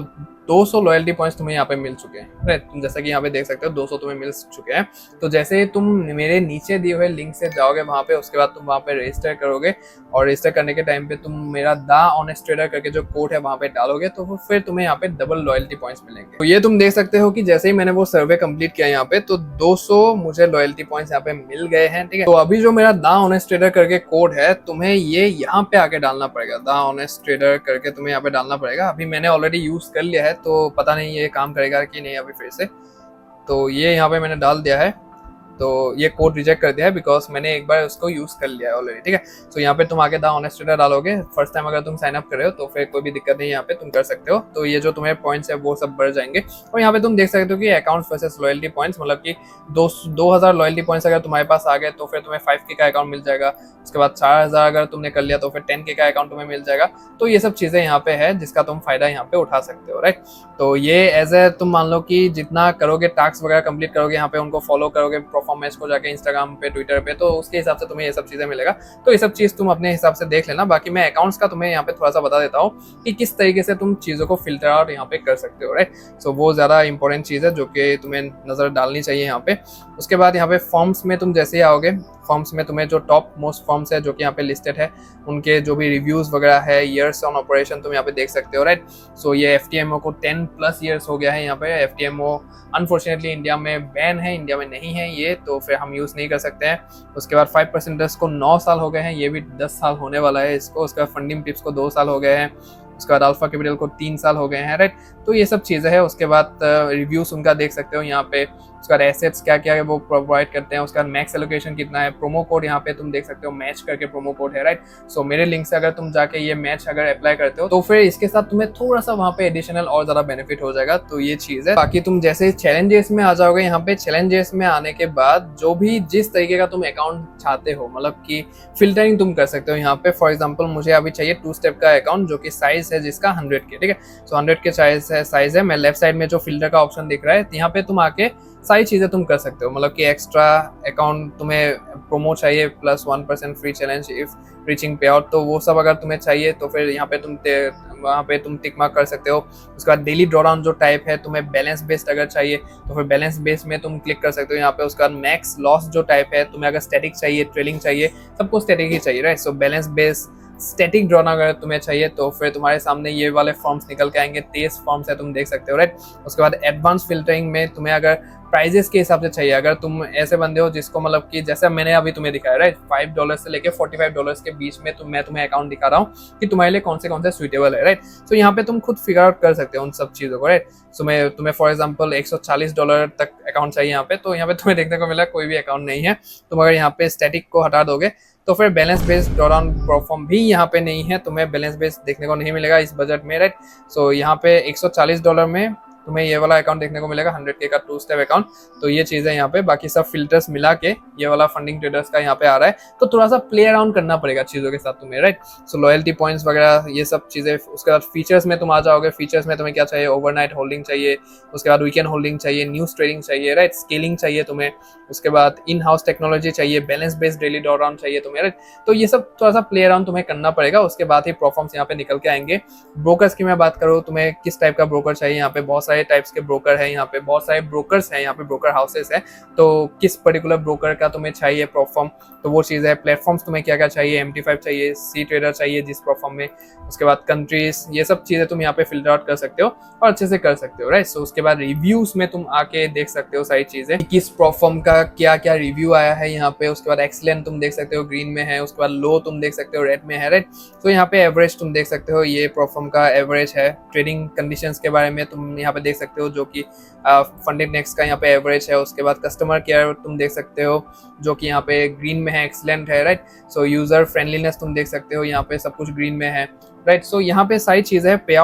200 लॉयल्टी पॉइंट्स तुम्हें यहाँ पे मिल चुके हैं, राइट। तुम जैसा कि यहाँ पे देख सकते हो 200 तुम्हें मिल चुके हैं। तो जैसे तुम मेरे नीचे दिए हुए लिंक से जाओगे वहाँ पे, उसके बाद तुम वहाँ पे रजिस्टर करोगे, और रजिस्टर करने के टाइम पे तुम मेरा द ऑनेस्ट ट्रेडर करके जो कोड है वहाँ पे डालोगे, तो फिर तुम्हें यहाँ पे डबल लॉयल्टी पॉइंट्स मिलेंगे। तो ये तुम देख सकते हो कि जैसे ही मैंने वो सर्वे कंप्लीट किया यहाँ पे, तो 200 मुझे लॉयल्टी पॉइंट्स यहाँ पे मिल गए हैं, ठीक है। तो अभी जो मेरा द ऑनेस्ट ट्रेडर करके कोड है, तुम्हें ये यहाँ पे आके डालना पड़ेगा, द ऑनेस्ट ट्रेडर करके तुम्हें यहाँ पे डालना पड़ेगा। अभी मैंने ऑलरेडी यूज कर लिया है, तो पता नहीं ये काम करेगा कि नहीं अभी फिर से। तो ये यहाँ पे मैंने डाल दिया है, तो ये कोड रिजेक्ट कर दिया है बिकॉज मैंने एक बार उसको यूज कर लिया है ऑलरेडी, ठीक है। तो यहाँ पे तुम आगे द ऑनेस्ट ट्रेडर डालोगे, फर्स्ट टाइम अगर तुम साइन अप कर रहे हो तो फिर कोई भी दिक्कत नहीं, यहाँ पे तुम कर सकते हो। तो ये जो तुम्हें पॉइंट्स है वो सब बढ़ जाएंगे। और यहाँ पे तुम देख सकते हो कि अकाउंट वर्सेस लॉयल्टी पॉइंट्स, मतलब कि 2000 लॉयल्टी पॉइंट्स अगर तुम्हारे पास आ गए तो फिर तुम्हें 5K का अकाउंट मिल जाएगा। उसके बाद 4000 अगर तुमने कर लिया तो फिर 10K का अकाउंट तुम्हें मिल जाएगा। तो ये सब चीजें यहाँ पे है जिसका तुम फायदा यहाँ पे उठा सकते हो, राइट। तो ये एज ए तुम मान लो कि जितना करोगे टास्क वगैरह कंप्लीट करोगे, यहाँ पे उनको फॉलो करोगे परफॉर्मेंस को जाके इंस्टाग्राम पे, ट्विटर पे, तो उसके हिसाब से तुम्हें ये सब चीजें मिलेगा। तो ये सब चीज तुम अपने हिसाब से देख लेना। बाकी मैं अकाउंट्स का तुम्हें यहाँ पे थोड़ा सा बता देता हूँ कि किस तरीके से तुम चीजों को फिल्टर आउट यहाँ पे कर सकते हो, राइट। सो वो ज्यादा इंपॉर्टेंट चीज है जो कि तुम्हें नजर डालनी चाहिए यहाँ पे। उसके बाद यहाँ पे फॉर्म्स में तुम जैसे ही आओगे, फर्म्स में तुम्हें जो टॉप मोस्ट फर्म्स है जो कि यहाँ पे लिस्टेड है उनके जो भी रिव्यूज वगैरह है, ईयर्स ऑन ऑपरेशन तुम यहाँ पे देख सकते हो, राइट। सो ये FTMO को 10+ ईयर्स हो गया है यहाँ पे। FTMO अनफॉर्चुनेटली इंडिया में बैन है, इंडिया में नहीं है ये, तो फिर हम यूज़ नहीं कर सकते हैं। उसके बाद 5% को 9 साल हो गए हैं, ये भी 10 साल होने वाला है इसको। उसके बाद फंडिंग टिप्स को 2 साल हो गए हैं। उसके बाद अल्फा कैपिटल को 3 साल हो गए हैं, राइट। तो ये सब चीज़ें हैं। उसके बाद रिव्यूज उनका देख सकते हो यहाँ पे। उसके बाद एसेट्स क्या क्या है वो प्रोवाइड करते हैं। उसके बाद मैक्स एलोकेशन कितना है। प्रोमो कोड यहाँ पे तुम देख सकते हो, मैच करके प्रोमो कोड है, राइट। सो मेरे लिंक से अगर तुम जाके ये मैच अगर अप्लाई करते हो तो फिर इसके साथ तुम्हें थोड़ा सा वहाँ पे एडिशनल और ज़्यादा बेनिफिट हो जाएगा। तो ये चीज़ है। बाकी तुम जैसे चैलेंजेस में आ जाओगे, यहाँ पे चैलेंजेस में आने के बाद जो भी जिस तरीके का तुम अकाउंट चाहते हो, मतलब कि फिल्टरिंग तुम कर सकते हो यहाँ पे। फॉर एग्जाम्पल मुझे अभी चाहिए 2 स्टेप का अकाउंट जो कि साइज है जिसका 100 के, ठीक है। सो 100 के साइज है। मैं लेफ्ट साइड में जो फिल्टर का ऑप्शन दिख रहा है यहाँ पे तुम आके सारी चीज़ें तुम कर सकते हो। मतलब कि एक्स्ट्रा अकाउंट तुम्हें प्रोमो चाहिए plus 1% free challenge if reaching पे आउट, तो वो सब अगर तुम्हें चाहिए तो फिर यहाँ पे वहाँ पे तुम टिक मार्क कर सकते हो। उसके बाद डेली ड्रॉडाउन जो टाइप है, तुम्हें बैलेंस बेस्ड अगर चाहिए तो फिर बैलेंस बेस्ड में तुम क्लिक कर सकते हो यहाँ पे। उसके बाद मैक्स लॉस जो टाइप है, तुम्हें अगर स्टैटिक चाहिए, ट्रेलिंग चाहिए, सबको स्टैटिक ही चाहिए, right. So balance based static drawn अगर तुम्हें चाहिए तो फिर तुम्हारे सामने ये वाले फॉर्म्स निकल के आएंगे। 23 फॉर्म्स है, तुम देख सकते हो, राइट। उसके बाद एडवांस फिल्टरिंग में तुम्हें अगर प्राइजेस के हिसाब से चाहिए, अगर तुम ऐसे बंदे हो जिसको मतलब कि जैसे मैंने अभी तुम्हें दिखाया, राइट, $5 से लेके $45 के बीच में मैं तुम्हें अकाउंट दिखा रहा हूँ कि तुम्हारे लिए कौन से सुइटेबल है, राइट। सो यहाँ पे तुम खुद फिगर आउट कर सकते हो उन सब चीज़ों को, राइट। सो मैं तुम्हें फॉर एग्जाम्पल $140 तक अकाउंट चाहिए यहाँ पे, तो यहाँ पे तुम्हें देखने को मिला कोई भी अकाउंट नहीं है। तुम अगर यहाँ पे स्टैटिक को हटा दोगे तो फिर बैलेंस बेस्ड ड्रॉडाउन प्लेटफॉर्म भी यहाँ पे नहीं है, तुम्हें बैलेंस बेस्ड देखने को नहीं मिलेगा इस बजट में, राइट। सो यहाँ पे $140 में तुम्हें ये वाला अकाउंट देखने को मिलेगा, 100K का 2 स्टेप अकाउंट। तो ये चीज़ें यहाँ पे, बाकी सब फिल्टर्स मिला के ये वाला फंडिंग ट्रेडर्स का यहाँ पे आ रहा है। तो थोड़ा सा प्ले अराउंड करना पड़ेगा चीज़ों के साथ तुम्हें, राइट। सो लॉयल्टी पॉइंट्स वगैरह ये सब चीज़ें। उसके बाद फीचर्स में तुम आ जाओगे। फीचर्स में तुम्हें क्या चाहिए, ओवरनाइट होल्डिंग चाहिए, उसके बाद वीकेंड होल्डिंग चाहिए, न्यूज़ ट्रेडिंग चाहिए, राइट, स्केलिंग चाहिए तुम्हें, उसके बाद इन हाउस टेक्नोलॉजी चाहिए, बैलेंस बेस्ड डेली ड्रॉडाउन चाहिए तुम्हें, राइट। तो ये सब थोड़ा सा प्ले अराउंड तुम्हें करना पड़ेगा। उसके बाद ही परफॉर्म्स यहाँ पे निकल के आएंगे। ब्रोकर्स की मैं बात करूँ, तुम्हें किस टाइप का ब्रोकर चाहिए, यहाँ पे बहुत सारे टाइप्स के ब्रोकर है, यहाँ पे बहुत सारे ब्रोकर्स हैं, यहाँ पे ब्रोकर हाउसेस है। तो किस पर्टिकुलर ब्रोकर का तुम्हें चाहिए प्लेटफॉर्म, तो वो चीज़ है। प्लेटफॉर्म्स तुम्हें क्या क्या चाहिए, MT5 चाहिए, सी ट्रेडर चाहिए जिस प्लेटफॉर्म में, उसके बाद कंट्रीज, ये सब चीज़ें तुम यहाँ पे फिल्टर आउट कर सकते हो और अच्छे से कर सकते हो, राइट। सो उसके बाद रिव्यूज में तुम आके देख सकते हो सारी चीज़ें, किस प्लेटफॉर्म का क्या क्या रिव्यू आया है यहाँ पे। उसके बाद एक्सीलेंट तुम देख सकते हो, ग्रीन में है। उसके बाद लो तुम देख सकते हो, रेड में है, राइट। तो यहाँ पे एवरेज तुम देख सकते हो, ये प्लेटफॉर्म का एवरेज है। ट्रेडिंग कंडीशंस के बारे में तुम यहाँ पे देख सकते हो, जो कि फंडिंग नेक्स्ट का यहाँ पे एवरेज है। उसके बाद कस्टमर केयर तुम देख सकते हो, जो कि यहाँ पे ग्रीन में है, एक्सीलेंट है, राइट। सो यूजर फ्रेंडलीनेस तुम देख सकते हो, यहाँ पे सब कुछ ग्रीन में है, राइट। सो यहाँ पे सारी चीज़ें है। पे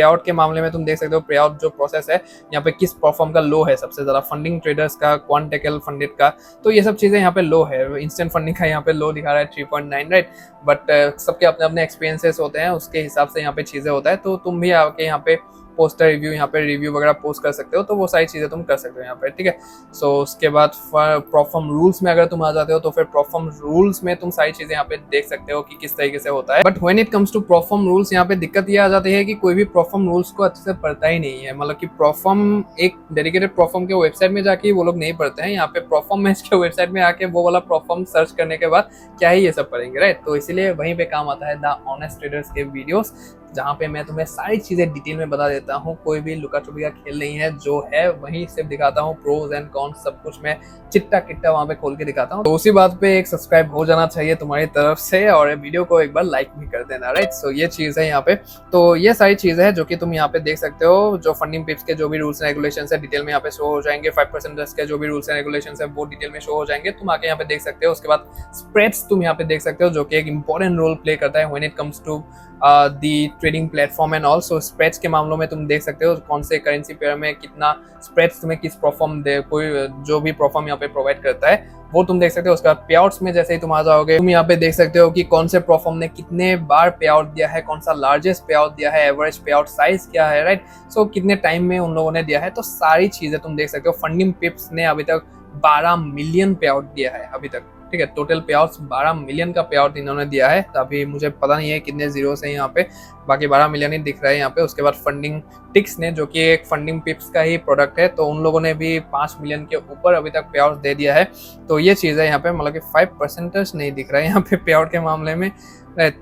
आउट के मामले में तुम देख सकते हो, पे आउट जो प्रोसेस है यहाँ पे किस प्लेटफॉर्म का लो है सबसे ज़्यादा, फंडिंग ट्रेडर्स का, क्वांटेकल फंडेड का। तो ये सब चीज़ें यहाँ पे लो है। इंस्टेंट फंडिंग का यहाँ पे लो दिखा रहा है 3.9, राइट। बट सबके अपने अपने एक्सपीरियंसेस होते हैं, उसके हिसाब से यहाँ पे चीज़ें होता है। तो तुम भी आके यहाँ पे पोस्टर रिव्यू, यहाँ पे रिव्यू वगैरह पोस्ट कर सकते हो, तो वो सारी चीज़ें तुम कर सकते हो यहाँ पे, ठीक है। सो उसके बाद प्लेटफॉर्म रूल्स में अगर तुम आ जाते हो तो फिर प्लेटफॉर्म रूल्स में तुम सारी चीज़ें यहाँ पे देख सकते हो कि किस तरीके से होता है। But when it comes to platform rules, यहाँ पे दिक्कत ये आ जाती है कि कोई भी प्लेटफॉर्म रूल्स को अच्छे से पढ़ता ही नहीं है। मतलब कि प्लेटफॉर्म एक डेडिकेटेड प्लेटफॉर्म के वेबसाइट में जाके वो लोग नहीं पढ़ते हैं। यहाँ पे प्लेटफॉर्म मैच के वेबसाइट में आके वो वाला प्लेटफॉर्म सर्च करने के बाद क्या ही ये सब पढ़ेंगे, राइट। तो इसीलिए वहीं पे काम आता है द ऑनेस्ट ट्रेडर्स के वीडियोस, जहाँ पे मैं तुम्हें सारी चीज़ें डिटेल में बता देता हूँ। कोई भी लुका छुपी का खेल नहीं है, जो है वहीं सिर्फ दिखाता हूँ। प्रोज एंड कॉन्स सब कुछ मैं चिट्टा किट्टा वहाँ पे खोल के दिखाता हूँ। तो उसी बात पे एक सब्सक्राइब हो जाना चाहिए तुम्हारी तरफ से, और वीडियो को एक बार लाइक भी कर देना, राइट। सो ये चीज़ है यहाँ पे। तो ये सारी चीज़ें हैं जो कि तुम यहाँ पे देख सकते हो। जो फंडिंग पिप्स के जो भी रूल्स एंड रेगुलेशन है डिटेल में यहाँ पे शो हो जाएंगे। 5% के जो भी रूल्स एंड रेगुलेशन है वो डिटेल में शो हो जाएंगे, तुम आके यहाँ पे देख सकते हो। उसके बाद स्प्रेड्स तुम यहाँ पे देख सकते हो, जो कि एक इंपॉर्टेंट रोल प्ले करता है when it comes to the trading platform and also spreads के मामलों में तुम देख सकते हो कौन से करेंसी पेयर में कितना स्प्रेड्स तुम्हें किस प्लेटफॉर्म दे, कोई जो भी प्लेटफॉर्म यहाँ पे प्रोवाइड करता है वो तुम देख सकते हो। उसका पे आउट्स में जैसे ही तुम आ जाओगे, तुम यहाँ पे देख सकते हो कि कौन से प्लेटफॉर्म ने कितने बार पे आउट दिया है, कौन सा लार्जेस्ट पे आउट दिया है, एवरेज पे आउट साइज क्या है, राइट। सो कितने टाइम में उन लोगों ने दिया है, तो सारी चीजें तुम देख सकते हो। फंडिंग पिप्स ने अभी तक 12 मिलियन पे आउट दिया है अभी तक, ठीक है। टोटल पे आउट्स 12 मिलियन का पे आउट इन्होंने दिया है। तो अभी मुझे पता नहीं है कितने जीरो है यहाँ पे, बाकी 12 मिलियन ही दिख रहा है यहाँ पे। उसके बाद फंडिंग टिक्स ने, जो कि एक फंडिंग पिप्स का ही प्रोडक्ट है, तो उन लोगों ने भी 5 मिलियन के ऊपर अभी तक पे आउट दे दिया है। तो ये चीज़ है यहाँ पे, मतलब कि 5% नहीं दिख रहा है यहाँ पे पे आउट के मामले में।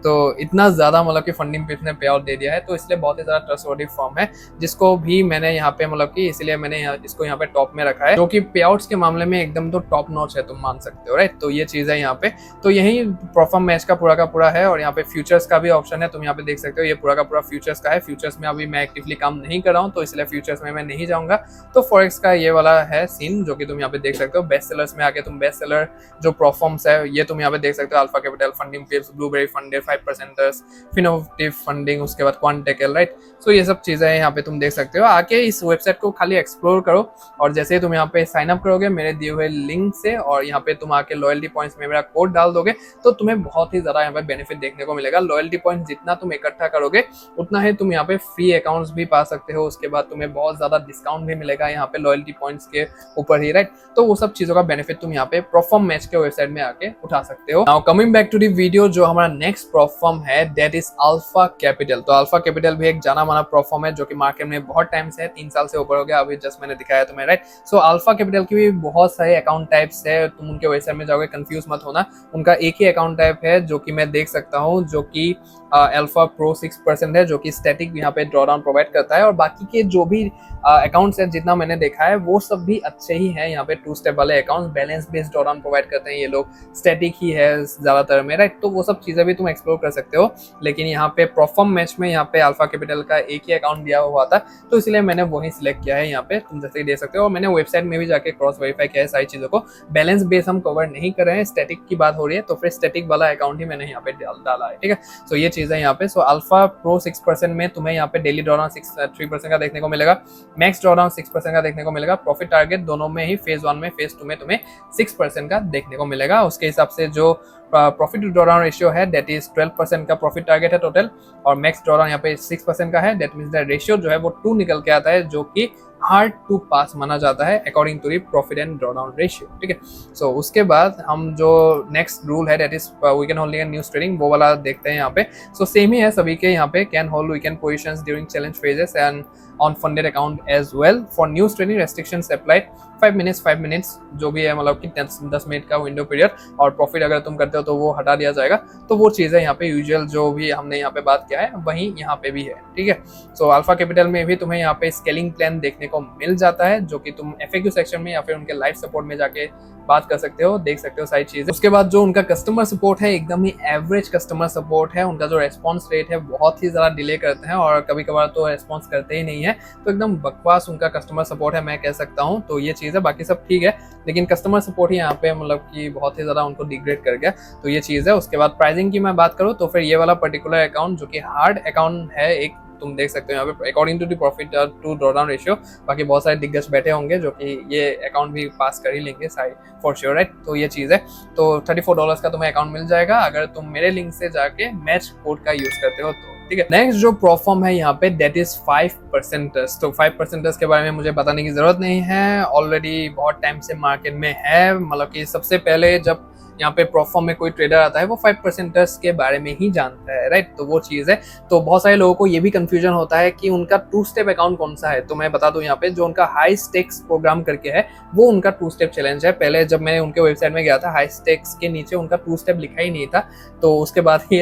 तो इतना ज़्यादा मतलब कि फंडिंग पिप्स ने पे आउट दे दिया है, तो इसलिए बहुत ही ज़्यादा ट्रस्टवर्दी फर्म है, जिसको भी मैंने यहाँ पे मतलब कि इसलिए मैंने इसको यहाँ पे टॉप में रखा है, जो कि पे आउट्स के मामले में एकदम तो टॉप नॉच है, तुम मान सकते हो, राइट। तो ये चीज़ है यहाँ पे। तो यही परफॉर्म मैच का पूरा है, और यहाँ पे फ्यूचर्स का भी ऑप्शन है, तुम यहाँ पे देख सकते हो, ये पूरा का पूरा फ्यूचर्स का है। फ्यूचर्स में अभी मैं एक्टिवली काम नहीं कर रहा हूँ, तो इसलिए फ्यूचर्स में मैं नहीं जाऊँगा। तो फॉरेक्स का ये वाला है सीन, जो कि तुम यहाँ पे देख सकते हो। बेस्ट सेलर्स में आके तुम बेस्ट सेलर जो परफॉर्म्स है ये तुम यहाँ पे देख सकते हो। Alpha Capital, funding pips, Blueberry funded, 5%, Finotive funding, उसके बाद क्वांटेकल, राइट। सो ये सब चीजें यहाँ पे तुम देख सकते हो। आके इस वेबसाइट को खाली एक्सप्लोर करो, और जैसे ही तुम यहाँ पे साइन अप करोगे मेरे दिए हुए लिंक से, और यहाँ पे तुम आके लॉयल्टी पॉइंट्स में मेरा कोड डाल दोगे, तो तुम्हें बहुत ही ज्यादा यहाँ पे बेनिफिट देखने को मिलेगा। लॉयल्टी पॉइंट जितना तुम इकट्ठा करोगे उतना ही तुम यहाँ पे फ्री अकाउंट्स भी पा सकते हो। उसके बाद तुम्हें बहुत ज्यादा डिस्काउंट भी मिलेगा यहाँ पे लॉयल्टी पॉइंट्स के ऊपर ही, राइट। तो वो सब चीजों का बेनिफिट तुम यहाँ पे परफॉर्म मैच के वेबसाइट में आके उठा सकते हो। Now coming back to the video, जो हमारा नेक्स्ट परफॉर्म है दैट इज अल्फा कैपिटल। तो अल्फा कैपिटल भी एक जाना माना परफॉर्म है, जो कि मार्केट में बहुत टाइम से है, 3 साल से ऊपर हो गया, अभी जस्ट मैंने दिखाया तुम्हें, राइट। सो अल्फा कैपिटल की भी बहुत सारे अकाउंट टाइप्स है, तुम उनके वेबसाइट में जाओगे कंफ्यूज मत होना। उनका एक ही अकाउंट टाइप है जो कि मैं देख सकता हूँ, जो कि अल्फा प्रो 6% है, जो कि स्टैटिक यहाँ पे ड्रॉडाउन प्रोवाइड करता है। और बाकी के जो भी अकाउंट्स है जितना मैंने देखा है वो सब भी अच्छे ही हैं। यहाँ पे 2 स्टेप वाले accounts balance based drawdown provide करते हैं ये लोग, स्टैटिक ही है ज्यादातर में, राइट। तो वो सब चीजें भी तुम एक्सप्लोर कर सकते हो। लेकिन यहाँ पे परफॉर्म मैच में यहाँ पे अल्फा कैपिटल का एक ही अकाउंट दिया हुआ था, तो इसलिए मैंने वही सिलेक्ट किया है। यहाँ पे तुम जैसे ही दे सकते हो, और मैंने वेबसाइट में भी जाके क्रॉस वेरीफाई किया है सारी चीजों को। बैलेंस बेस हम कवर नहीं कर रहे हैं, स्टैटिक की बात हो रही है, तो फिर स्टैटिक वाला अकाउंट ही मैंने यहाँ पे डाला है, ठीक है। सो ये चीज है यहाँ पे। सो अल्फा प्रो 6% में तुम्हें यहाँ पे डेली ड्रॉडाउन 3% का देखने को मिलेगा, मैक्स ड्रॉडाउन 6% का देखने को मिलेगा, प्रॉफिट टारगेट दोनों में ही फेज 1 में फेज 2 में तुम्हें 6% का देखने को मिलेगा। उसके हिसाब से जो प्रॉफिट टू ड्रॉडाउन रेशियो है दैट इज 12% का प्रॉफिट टारगेट है टोटल, और मैक्स ड्रॉडाउन यहाँ पे 6% का है। दैट मींस द रेशियो जो है वो 2 निकल के आता है, जो कि हार्ड टू पास माना जाता है according to the profit and drawdown ratio, ठीक है। सो उसके बाद हम जो नेक्स्ट रूल है that is weekend holding and news trading, वो वाला देखते हैं यहाँ पे। सो सेम ही है सभी के यहाँ पे, can hold weekend positions during challenge phases and on funded account as well. For news trading restrictions applied 5 minutes जो भी है, मतलब कि 10 मिनट का विंडो पीरियड, और प्रॉफिट अगर तुम करते हो तो वो हटा दिया जाएगा। तो वो चीज़ है यहाँ पे यूजुअल जो भी हमने यहाँ पे बात किया है वही यहाँ पे भी है, ठीक है। सो अल्फा कैपिटल में भी तुम्हें यहाँ पे स्केलिंग प्लान देखने को मिल जाता है, जो कि तुम FAQ सेक्शन में या फिर उनके लाइव सपोर्ट में जाके बात कर सकते हो, देख सकते हो सारी चीजें। उसके बाद जो उनका कस्टमर सपोर्ट है एकदम ही एवरेज कस्टमर सपोर्ट है। उनका जो रेस्पॉन्स रेट है बहुत ही ज्यादा डिले करते हैं, और कभी कभार तो रेस्पॉन्स करते ही नहीं है। तो एकदम बकवास उनका कस्टमर सपोर्ट है मैं कह सकता हूँ। तो ये चीज़ है, बाकी सब ठीक है, लेकिन कस्टमर सपोर्ट ही यहाँ पे मतलब कि बहुत ही ज़्यादा उनको डिग्रेड कर गया। तो ये चीज़ है। उसके बाद प्राइसिंग की मैं बात करूँ तो फिर ये वाला पर्टिकुलर अकाउंट जो कि हार्ड अकाउंट है, एक तुम देख सकते हो यहाँ पे according to the profit to drawdown ratio. बाकी बहुत सारे दिग्गज बैठे होंगे जो कि ये अकाउंट भी पास कर ही लेंगे फॉर श्योर, राइट। तो ये चीज़ है। तो $34 का तुम्हें अकाउंट मिल जाएगा अगर तुम मेरे लिंक से जाके मैच कोड का यूज करते हो तो, ठीक है। नेक्स्ट जो परफॉर्म है यहाँ पे दैट इज 5%। तो 5% के बारे में मुझे बताने की जरूरत नहीं है, ऑलरेडी बहुत टाइम से मार्केट में है। मतलब कि सबसे पहले जब यहाँ पे परफॉर्म में कोई ट्रेडर आता है वो 5% के बारे में ही जानता है, राइट। तो वो चीज़ है। तो बहुत सारे लोगों को ये भी कंफ्यूजन होता है कि उनका 2 स्टेप अकाउंट कौन सा है। तो मैं बता दूं यहाँ पे जो उनका हाई स्टेक्स प्रोग्राम करके है वो उनका 2 स्टेप चैलेंज है। पहले जब मैं उनके वेबसाइट में गया था हाई स्टेक्स के नीचे उनका 2 स्टेप लिखा ही नहीं था। तो उसके बाद ही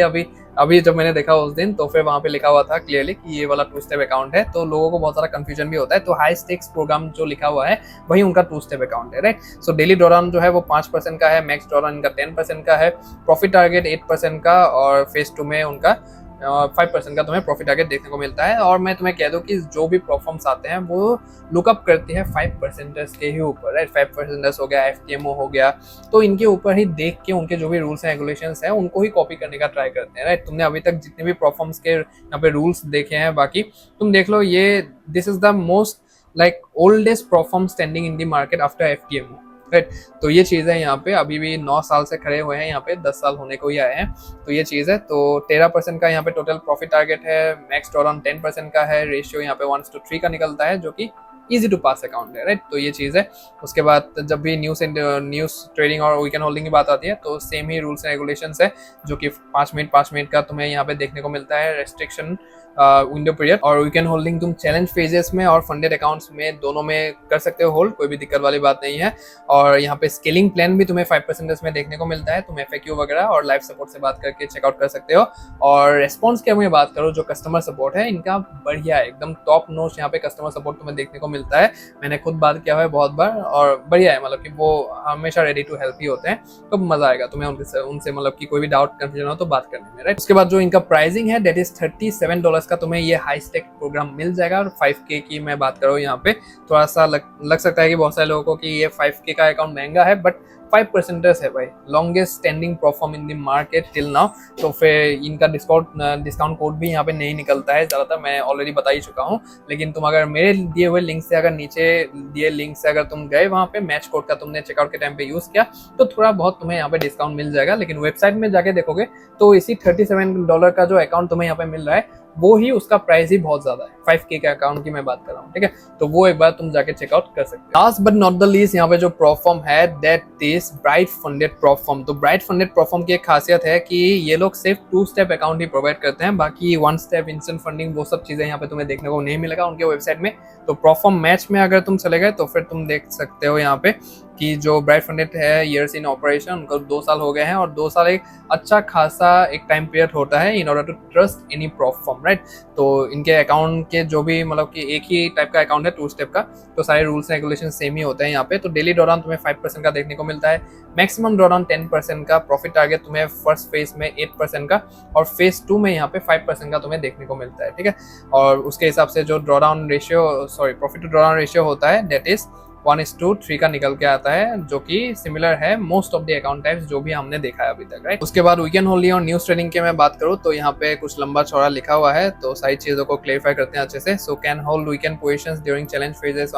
अभी जब मैंने देखा उस दिन तो फिर वहाँ पे लिखा हुआ था क्लियरली कि ये वाला 2 स्टेप अकाउंट है। तो लोगों को बहुत सारा कंफ्यूजन भी होता है। तो हाई स्टेक्स प्रोग्राम जो लिखा हुआ है वही उनका 2 स्टेप अकाउंट है, राइट। सो डेली ड्रॉडाउन जो है वो 5% का है, मैक्स ड्रॉडाउन इनका 10% का है, प्रॉफिट टारगेट 8% का, और फेज 2 में उनका 5% का तुम्हें प्रॉफिट टारगेट देखने को मिलता है। और मैं तुम्हें कह दूं कि जो भी परफॉर्म्स आते हैं वो लुकअप करती है 5% के ही ऊपर, राइट। 5% हो गया, FTMO हो गया, तो इनके ऊपर ही देख के उनके जो भी रूल्स एंड रेगुलेशंस हैं उनको ही कॉपी करने का ट्राई करते हैं, राइट। तुमने अभी तक जितने भी परफॉर्म्स के यहाँ पे रूल्स देखे हैं बाकी तुम देख लो, ये this is the most like oldest perform standing in the market after FTMO, right. तो ये चीज़ है यहाँ पे। अभी भी 9 साल से खड़े हुए हैं यहाँ पे, 10 साल होने को ही आए हैं। तो ये चीज़ है। तो 13% का यहाँ पे टोटल प्रॉफिट टारगेट है, मैक्स ड्रॉडाउन 10% का है, रेशियो यहाँ पे 1:3 का निकलता है, जो कि इजी टू पास अकाउंट है, राइट। तो ये चीज़ है। उसके बाद जब भी न्यूज़ ट्रेडिंग और वीकेंड होल्डिंग की बात आती है तो same he rules and regulations है, जो कि 5 मिनट का तुम्हें यहाँ पे देखने को मिलता है रेस्ट्रिक्शन विंडो पीरियड। और वीकेंड होल्डिंग तुम चैलेंज फेजेस में और फंडेड अकाउंट्स में दोनों में कर सकते हो होल्ड, कोई भी दिक्कत वाली बात नहीं है। और यहाँ पे स्केलिंग प्लान भी तुम्हें 5% में देखने को मिलता है, तुम FAQ वगैरह और लाइव सपोर्ट से बात करके चेकआउट कर सकते हो। और रेस्पॉन्स की मैं बात करूँ, जो कस्टमर सपोर्ट है इनका बढ़िया है, एकदम टॉप नोच यहाँ पे कस्टमर सपोर्ट तुम्हें देखने को मिलता है। मैंने खुद बात किया है बहुत बार और बढ़िया है, मतलब कि वो हमेशा रेडी टू हेल्प ही होते हैं, तो मजा आएगा तुम्हें उनसे मतलब कि कोई भी डाउट कंफ्यूजन हो तो बात करने में, राइट। उसके बाद जो इनका प्राइसिंग है दैट इज $37 का तुम्हें ये हाई स्टेक प्रोग्राम मिल जाएगा। और 5K की मैं बात कर रहा हूँ यहाँ पे, थोड़ा सा लग सकता है कि बहुत सारे लोगों को कि ये 5K का अकाउंट महंगा है, बट 5% है भाई, longest standing platform in the market till now. तो फिर इनका डिस्काउंट कोड भी यहाँ पे नहीं निकलता है ज़्यादातर, मैं ऑलरेडी बता ही चुका हूँ। लेकिन तुम अगर मेरे दिए हुए लिंक से, अगर नीचे दिए लिंक से अगर तुम गए वहाँ पे मैच कोड का तुमने चेकआउट के टाइम पे यूज़ किया तो थोड़ा बहुत तुम्हें यहाँ पे डिस्काउंट मिल जाएगा। लेकिन वेबसाइट में जाके देखोगे तो इसी $37 का जो अकाउंट तुम्हें यहाँ पे मिल रहा है वो ही उसका प्राइस ही बहुत ज्यादा है। 5K के अकाउंट की मैं बात कर रहा हूँ, ठीक है। तो वो एक बार तुम जाके चेकआउट कर सकते हो। Last but not the least यहाँ पे जो प्लेटफॉर्म है that is bright funded platform. तो ब्राइट फंडेड प्लेटफॉर्म की एक खासियत है कि ये लोग सिर्फ 2 स्टेप अकाउंट ही प्रोवाइड करते हैं, बाकी 1 स्टेप इंस्टेंट फंडिंग वो सब चीजें यहाँ पे तुम्हें देखने को नहीं मिलेगा उनके वेबसाइट में। तो प्लेटफॉर्म मैच में अगर तुम चले गए तो फिर तुम देख सकते हो यहाँ पे कि जो ब्राइट फंडेड है ईयर्स इन ऑपरेशन, उनको 2 साल हो गए हैं और 2 साल एक अच्छा खासा एक टाइम पीरियड होता है in order to trust any platform, right. तो इनके अकाउंट के जो भी मतलब कि एक ही टाइप का अकाउंट है 2 स्टेप का, तो सारे रूल्स एंड रेगुलेशन सेम ही होते हैं यहाँ पे। तो डेली ड्रॉडाउन तुम्हें 5% का देखने को मिलता है, मैक्सिमम ड्रॉडाउन 10% का, प्रॉफिट टारगेट तुम्हें फर्स्ट फेज में 8% का और फेज 2 में यहाँ पे 5% का तुम्हें देखने को मिलता है, ठीक है। और उसके हिसाब से जो प्रॉफिट टू ड्रॉडाउन रेशियो होता है दैट इज 1:3 का निकल के आता है, जो कि सिमिलर है most of the account types जो भी हमने देखा है अभी तक, राइट। उसके बाद वीकेंड होल्डिंग और न्यूज ट्रेडिंग की मैं बात करूँ तो यहाँ पे कुछ लंबा चौड़ा लिखा हुआ है, तो सारी चीजों को क्लेरिफाई करते हैं अच्छे से। So can hold weekend positions during challenge phases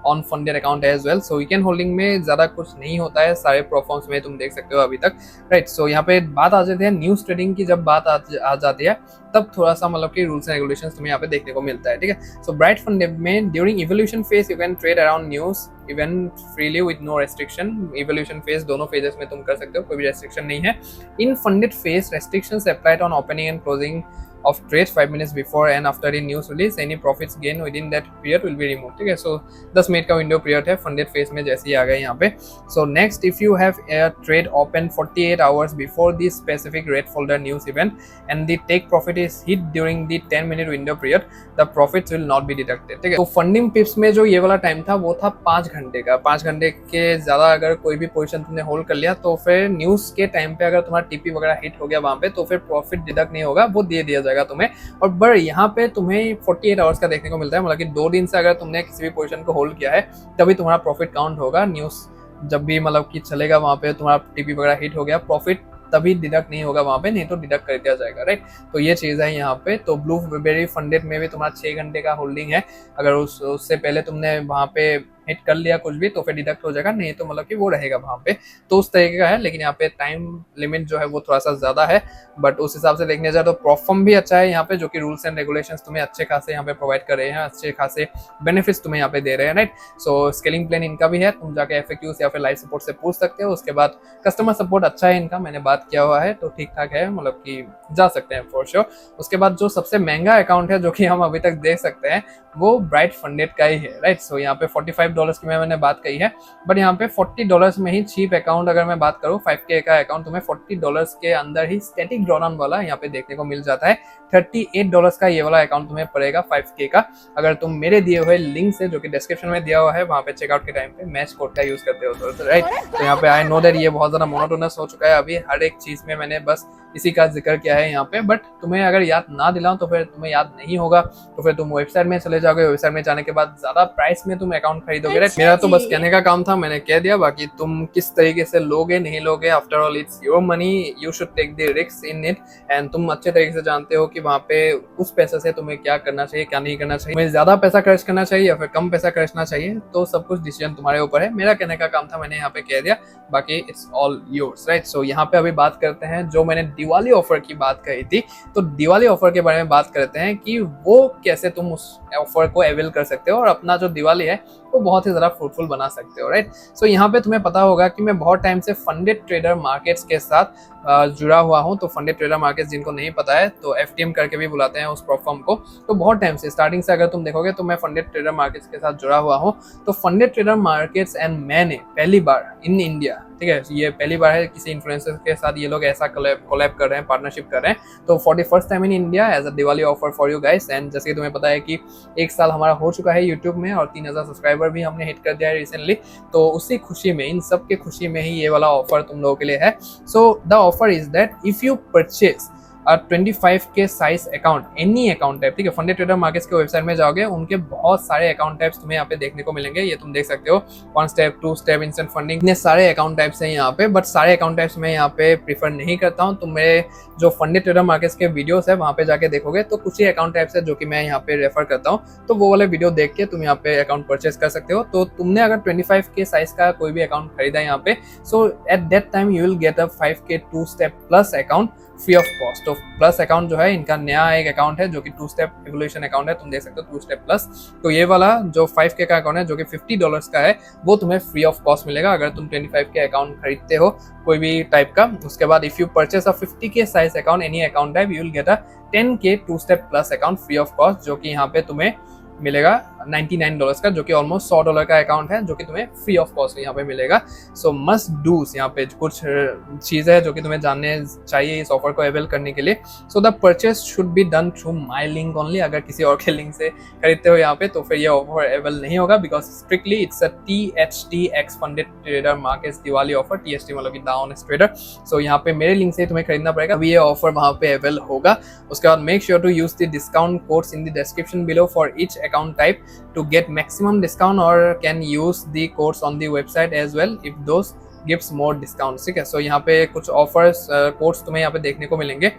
on funded account as well. So weekend holding में ज्यादा कुछ नहीं होता है, सारे प्लेटफॉर्म्स में तुम देख सकते हो अभी तक, राइट। सो यहाँ पे बात आ जाती है न्यूज ट्रेडिंग की, जब बात आ जाती है तब थोड़ा सा मतलब कि रूल्स एंड रेगुलेशंस तुम्हें यहाँ पे देखने को मिलता है, ठीक है। सो ब्राइट फंड में during evolution phase you can trade around news even freely with no restriction. Evolution phase दोनों फेजेस में तुम कर सकते हो, कोई भी रेस्ट्रिक्शन नहीं है। In funded phase restrictions applied on opening and closing of trades 5 minutes before and after the news release. Any profits gain within that period will be removed, ठीक है। सो 10 मिनट का विंडो पीरियड है फंडेड फेज में, जैसे ही आ गए यहाँ पे। So next, if you have a trade open 48 hours before the specific red folder news event and the take profit is hit during the 10-minute window period, the profits will not be deducted, ठीक है। तो फंडिंग पिप्स में जो ये वाला टाइम था वो था 5 घंटे का। 5 घंटे के ज्यादा अगर कोई भी पोजीशन तुमने होल्ड कर लिया तो फिर न्यूज के टाइम पे अगर तुम्हारा टीपी वगैरह हिट हो गया वहां पे तो फिर प्रॉफिट डिडक्ट नहीं होगा, वो दे दिया जाएगा तुम्हें। और बट यहाँ पे तुम्हें 48 आवर्स का देखने को मिलता है, मतलब कि 2 दिन से अगर तुमने किसी भी पोजीशन को होल्ड किया है तभी तुम्हारा प्रॉफिट काउंट होगा। न्यूज जब भी मतलब कि चलेगा वहां पे तुम्हारा टीपी वगैरह हिट हो गया, प्रॉफिट तभी डिडक्ट नहीं होगा वहां पे, नहीं तो डिडक्ट कर दिया जाएगा, राइट। तो ये चीज है यहाँ पे। तो ब्लूबेरी फंडेड में भी तुम्हारा 6 घंटे का होल्डिंग है, अगर उससे पहले तुमने वहां पे हिट कर लिया कुछ भी तो फिर डिडक्ट हो जाएगा, नहीं तो मतलब कि वो रहेगा वहां पे। तो उस तरीके का है, लेकिन यहाँ पे टाइम लिमिट जो है वो थोड़ा सा ज्यादा है, बट उस हिसाब से देखने जाए तो प्लेटफॉर्म भी अच्छा है यहाँ पे, जो कि रूल्स एंड रेगुलेशंस तुम्हें अच्छे खासे यहाँ पे प्रोवाइड कर रहे हैं, अच्छे खासे बेनिफिट्स तुम्हें यहाँ पे दे रहे हैं, राइट। सो स्केलिंग प्लान इनका भी है, तुम जाके FAQs या फिर लाइव सपोर्ट से पूछ सकते हो। उसके बाद कस्टमर सपोर्ट अच्छा है इनका, मैंने बात किया हुआ है, तो ठीक ठाक है, मतलब कि जा सकते हैं फॉर श्योर। उसके बाद जो सबसे महंगा अकाउंट है जो कि हम अभी तक देख सकते हैं वो ब्राइट फंडेड का ही है, राइट। सो यहाँ पे $45 की मैंने बात कही है, बट यहाँ पे $40 में ही चीप अकाउंट अगर मैं बात करूँ 5K का अकाउंट तुम्हें $40 के अंदर ही स्टैटिक ड्रॉडाउन वाला यहाँ पे देखने को मिल जाता है। $38 का ये वाला अकाउंट तुम्हें पड़ेगा 5K का, अगर तुम मेरे दिए हुए लिंक से जो कि डिस्क्रिप्शन में दिया हुआ है वहां पे चेकआउट के टाइम पे मैच कोड का यूज करते हो तो राइट। तो यहाँ पे आई नो दैट ये बहुत ज्यादा मोनोटोनस हो चुका है, अभी हर एक चीज में मैंने बस इसी का जिक्र किया है यहाँ पे, बट तुम्हें अगर याद ना दिलाऊं तो फिर तुम्हें याद नहीं होगा, तो फिर तुम वेबसाइट में चले जाओगे, वेबसाइट में जाने के बाद ज्यादा प्राइस में तुम अकाउंट खरीदोगे लोगे, राइट। मेरा तो बस कहने का काम था, मैंने कह दिया, बाकी तुम किस तरीके से लोगे नहीं लोगे, after all it's your money, you should take the risk in it. And तुम अच्छे तरीके से जानते हो कि वहाँ पे उस पैसे से तुम्हें क्या करना चाहिए, क्या नहीं करना चाहिए, तुम्हें ज्यादा पैसा खर्च करना चाहिए या फिर कम पैसा खर्चना चाहिए, तो सब कुछ डिसीजन तुम्हारे ऊपर है। मेरा कहने का काम था, मैंने यहाँ पे कह दिया, बाकी इट्स ऑल योर्स, राइट। सो यहाँ पे अभी बात करते हैं, जो मैंने दिवाली ऑफर की बात कही थी, तो दिवाली ऑफर के बारे में बात करते हैं कि वो कैसे तुम उस ऑफर को अवेल कर सकते हो और अपना जो दिवाली है वो बहुत ही ज़्यादा फ्रूटफुल बना सकते हो, राइट। सो यहाँ पे तुम्हें पता होगा कि मैं बहुत टाइम से फंडेड ट्रेडर मार्केट्स के साथ जुड़ा हुआ हूँ। तो फंडेड ट्रेडर मार्केट्स जिनको नहीं पता है तो FTM करके भी बुलाते हैं उस प्लेटफॉर्म को। तो बहुत टाइम से, स्टार्टिंग से अगर तुम देखोगे तो मैं फंडेड ट्रेडर मार्केट्स के साथ जुड़ा हुआ हूँ। तो फंडेड ट्रेडर मार्केट्स एंड मैंने पहली बार इन इंडिया, ठीक है, ये पहली बार है किसी इन्फ्लुएंसर के साथ ये लोग ऐसा कोलैब कर रहे हैं, पार्टनरशिप कर रहे हैं। तो for the first time in India as a Diwali offer for you guys. And जैसे कि तुम्हें पता है कि 1 साल हमारा हो चुका है यूट्यूब में और 3000 सब्सक्राइबर भी हमने हिट कर दिया है रिसेंटली। तो उसी खुशी में, इन सब के खुशी में ही ये वाला ऑफर तुम लोगों के लिए है। So the offer is that if you purchase 25K size account, any account type, ठीक है, फंडेड ट्रेडर मार्केट्स के वेबसाइट में जाओगे, उनके बहुत सारे अकाउंट टाइप्स तुम्हें यहाँ पे देखने को मिलेंगे। ये तुम देख सकते हो, 1 स्टेप, 2 स्टेप, इंस्टेंट फंडिंग, इतने सारे अकाउंट टाइप्स हैं यहाँ पे। बट सारे अकाउंट टाइप्स मैं यहाँ पे प्रीफर नहीं करता हूँ। तुम मेरे जो फंडेड ट्रेडर मार्केट्स के वीडियोस है वहाँ पे जाके देखोगे तो कुछ ही अकाउंट टाइप्स है जो कि मैं यहाँ पे रेफर करता हूँ। तो वो वाले वीडियो देख के तुम यहाँ पे अकाउंट परचेज कर सकते हो। तो तुमने अगर 25K साइज का कोई भी अकाउंट खरीदा यहाँ पे, so at that time you will get a 5K 2 step plus account free of cost. तो प्लस अकाउंट जो है इनका नया एक अकाउंट है जो कि 2 स्टेप एवोल्यूशन अकाउंट है, तुम देख सकते हो 2 स्टेप प्लस। तो ये वाला जो 5K का अकाउंट है जो कि $50 का है, वो तुम्हें फ्री ऑफ कॉस्ट मिलेगा अगर तुम 25K अकाउंट खरीदते हो कोई भी टाइप का। उसके बाद if you purchase a 50K size account, any account type, you will get a 10K 2 step plus account free of cost, जो कि यहाँ पे तुम्हें मिलेगा $99 का, जो कि ऑलमोस्ट $100 का अकाउंट है जो कि तुम्हें फ्री ऑफ कॉस्ट यहाँ पे मिलेगा। सो मस्ट डूज, यहाँ पे कुछ चीज़ें हैं जो कि तुम्हें जानने चाहिए इस ऑफर को अवेल करने के लिए। So the purchase should be done through my link only. अगर किसी और के लिंक से खरीदते हो यहाँ पे तो फिर ये ऑफर अवेल नहीं होगा, because strictly it's a THTX funded trader markets Diwali offer. THT मतलब कि द ऑनेस्ट ट्रेडर। सो यहाँ पे मेरे लिंक से तुम्हें खरीदना पड़ेगा, अभी ये ऑफर वहाँ पे अवेल होगा। उसके बाद make sure to use the discount codes in the description below for each account type to get maximum discount, or can use the codes on the website as well if those gives more discounts, ठीक है। सो यहाँ पे कुछ ऑफर्स कोड्स तुम्हें यहाँ पे देखने को मिलेंगे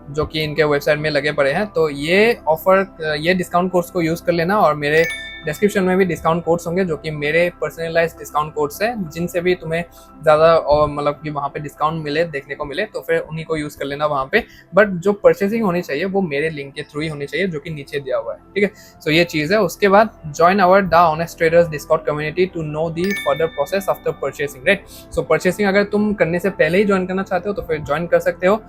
जो कि इनके वेबसाइट में लगे पड़े हैं। तो ये ऑफर, ये डिस्काउंट कोड्स को यूज कर लेना, और मेरे डिस्क्रिप्शन में भी डिस्काउंट कोड्स होंगे जो कि मेरे पर्सनलाइज डिस्काउंट कोड्स हैं, जिनसे भी तुम्हें ज़्यादा मतलब कि वहाँ पे डिस्काउंट मिले, देखने को मिले, तो फिर उन्हीं को यूज़ कर लेना वहाँ पे। बट जो परचेसिंग होनी चाहिए वो मेरे लिंक के थ्रू ही होनी चाहिए जो कि नीचे दिया हुआ है, ठीक है। सो ये चीज़ है। उसके बाद join our the honest traders discord community to know the further process after purchasing, right. So purchasing अगर तुम करने से पहले ही ज्वाइन करना चाहते हो तो फिर ज्वाइन कर सकते हो।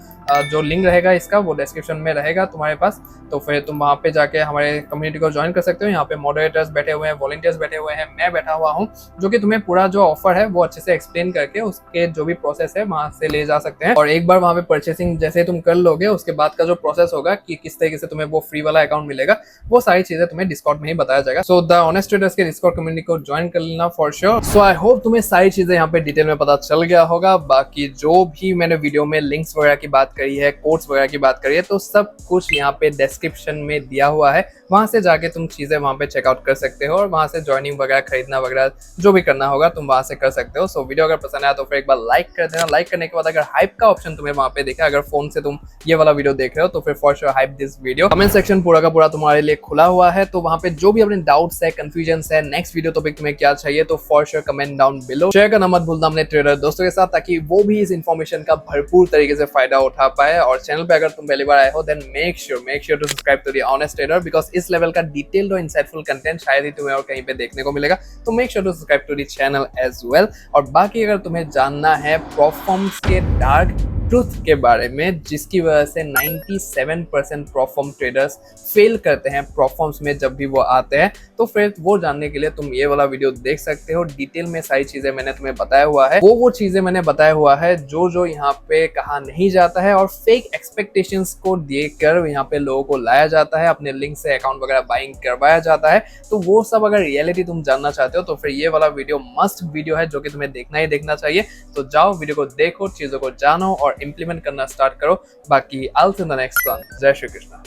जो लिंक रहेगा इसका वो डिस्क्रिप्शन में रहेगा तुम्हारे पास, तो फिर तुम वहाँ पे जाके हमारे कम्युनिटी को ज्वाइन कर सकते हो। यहाँ पे मॉडरेटर्स बैठे हुए हैं, वॉलंटियर्स बैठे हुए हैं, मैं बैठा हुआ हूँ, जो कि तुम्हें पूरा जो ऑफर है वो अच्छे से एक्सप्लेन करके उसके जो भी प्रोसेस है वहाँ से ले जा सकते हैं। और एक बार वहाँ पे परचेसिंग जैसे तुम कर लोगे, उसके बाद का जो प्रोसेस होगा कि किस तरीके से तुम्हें वो फ्री वाला अकाउंट मिलेगा, वो सारी चीजें तुम्हें डिस्कॉर्ड में ही बताया जाएगा। सो द ऑनेस्ट ट्रेडर्स के डिस्कॉर्ड कम्युनिटी को ज्वाइन कर लेना for sure. So I hope तुम्हें सारी चीजें यहाँ पे डिटेल में पता चल गया होगा। बाकी जो भी मैंने वीडियो में लिंक्स वगैरह की बात करी है, कोड्स वगैरह की बात करी है, तो सब कुछ यहाँ पे डिस्क्रिप्शन में दिया हुआ है, वहां से जाके तुम चीजें वहां पे चेकआउट कर सकते हो और वहां से ज्वाइनिंग वगैरह, खरीदना वगैरह जो भी करना होगा तुम वहां से कर सकते हो। सो वीडियो अगर पसंद आया तो फिर एक बार लाइक कर देना। लाइक करने के बाद अगर हाइप का ऑप्शन तुम्हें वहां पे दिखा, अगर फोन से तुम ये वाला वीडियो देख रहे हो तो फिर for sure hype this video. Comment section पूरा का पूरा तुम्हारे लिए खुला हुआ है, तो वहां पे जो भी अपने डाउट्स है, कंफ्यूजन है, नेक्स्ट वीडियो टॉपिक तुम्हें क्या चाहिए, तो for sure comment down below. Share करना मत भूलना अपने ट्रेडर दोस्तों के साथ, ताकि वो भी इस इन्फॉर्मेशन का भरपूर तरीके से फायदा उठा पाए। और चैनल पे अगर तुम पहली बार आए हो then make sure to subscribe to the honest trader, because इस लेवल का डिटेल्ड और इंसाइटफुल कंटेंट शायद ही तुम्हें और कहीं पे देखने को मिलेगा। तो make sure to subscribe to the channel as well. और बाकी अगर तुम्हें जानना है प्रोफॉर्म्स के डार्क ट्रुथ के बारे में, जिसकी वजह से 97% प्रोफॉर्म ट्रेडर्स फेल करते हैं प्रोफॉर्म्स में जब भी वो आते हैं, तो फिर वो जानने के लिए तुम ये वाला वीडियो देख सकते हो। डिटेल में सारी चीजें मैंने तुम्हें बताया हुआ है, वो चीजें मैंने बताया हुआ है जो यहाँ पे कहा नहीं जाता है, और फेक एक्सपेक्टेशंस को देकर यहाँ पे लोगों को लाया जाता है, अपने लिंक से अकाउंट वगैरह बाइंग करवाया जाता है। तो वो सब अगर रियलिटी तुम जानना चाहते हो तो फिर ये वाला वीडियो मस्ट वीडियो है जो कि तुम्हें देखना ही देखना चाहिए। तो जाओ वीडियो को देखो, चीजों को जानो और इंप्लीमेंट करना स्टार्ट करो। बाकी I'll see you in the next one। जय श्री कृष्ण।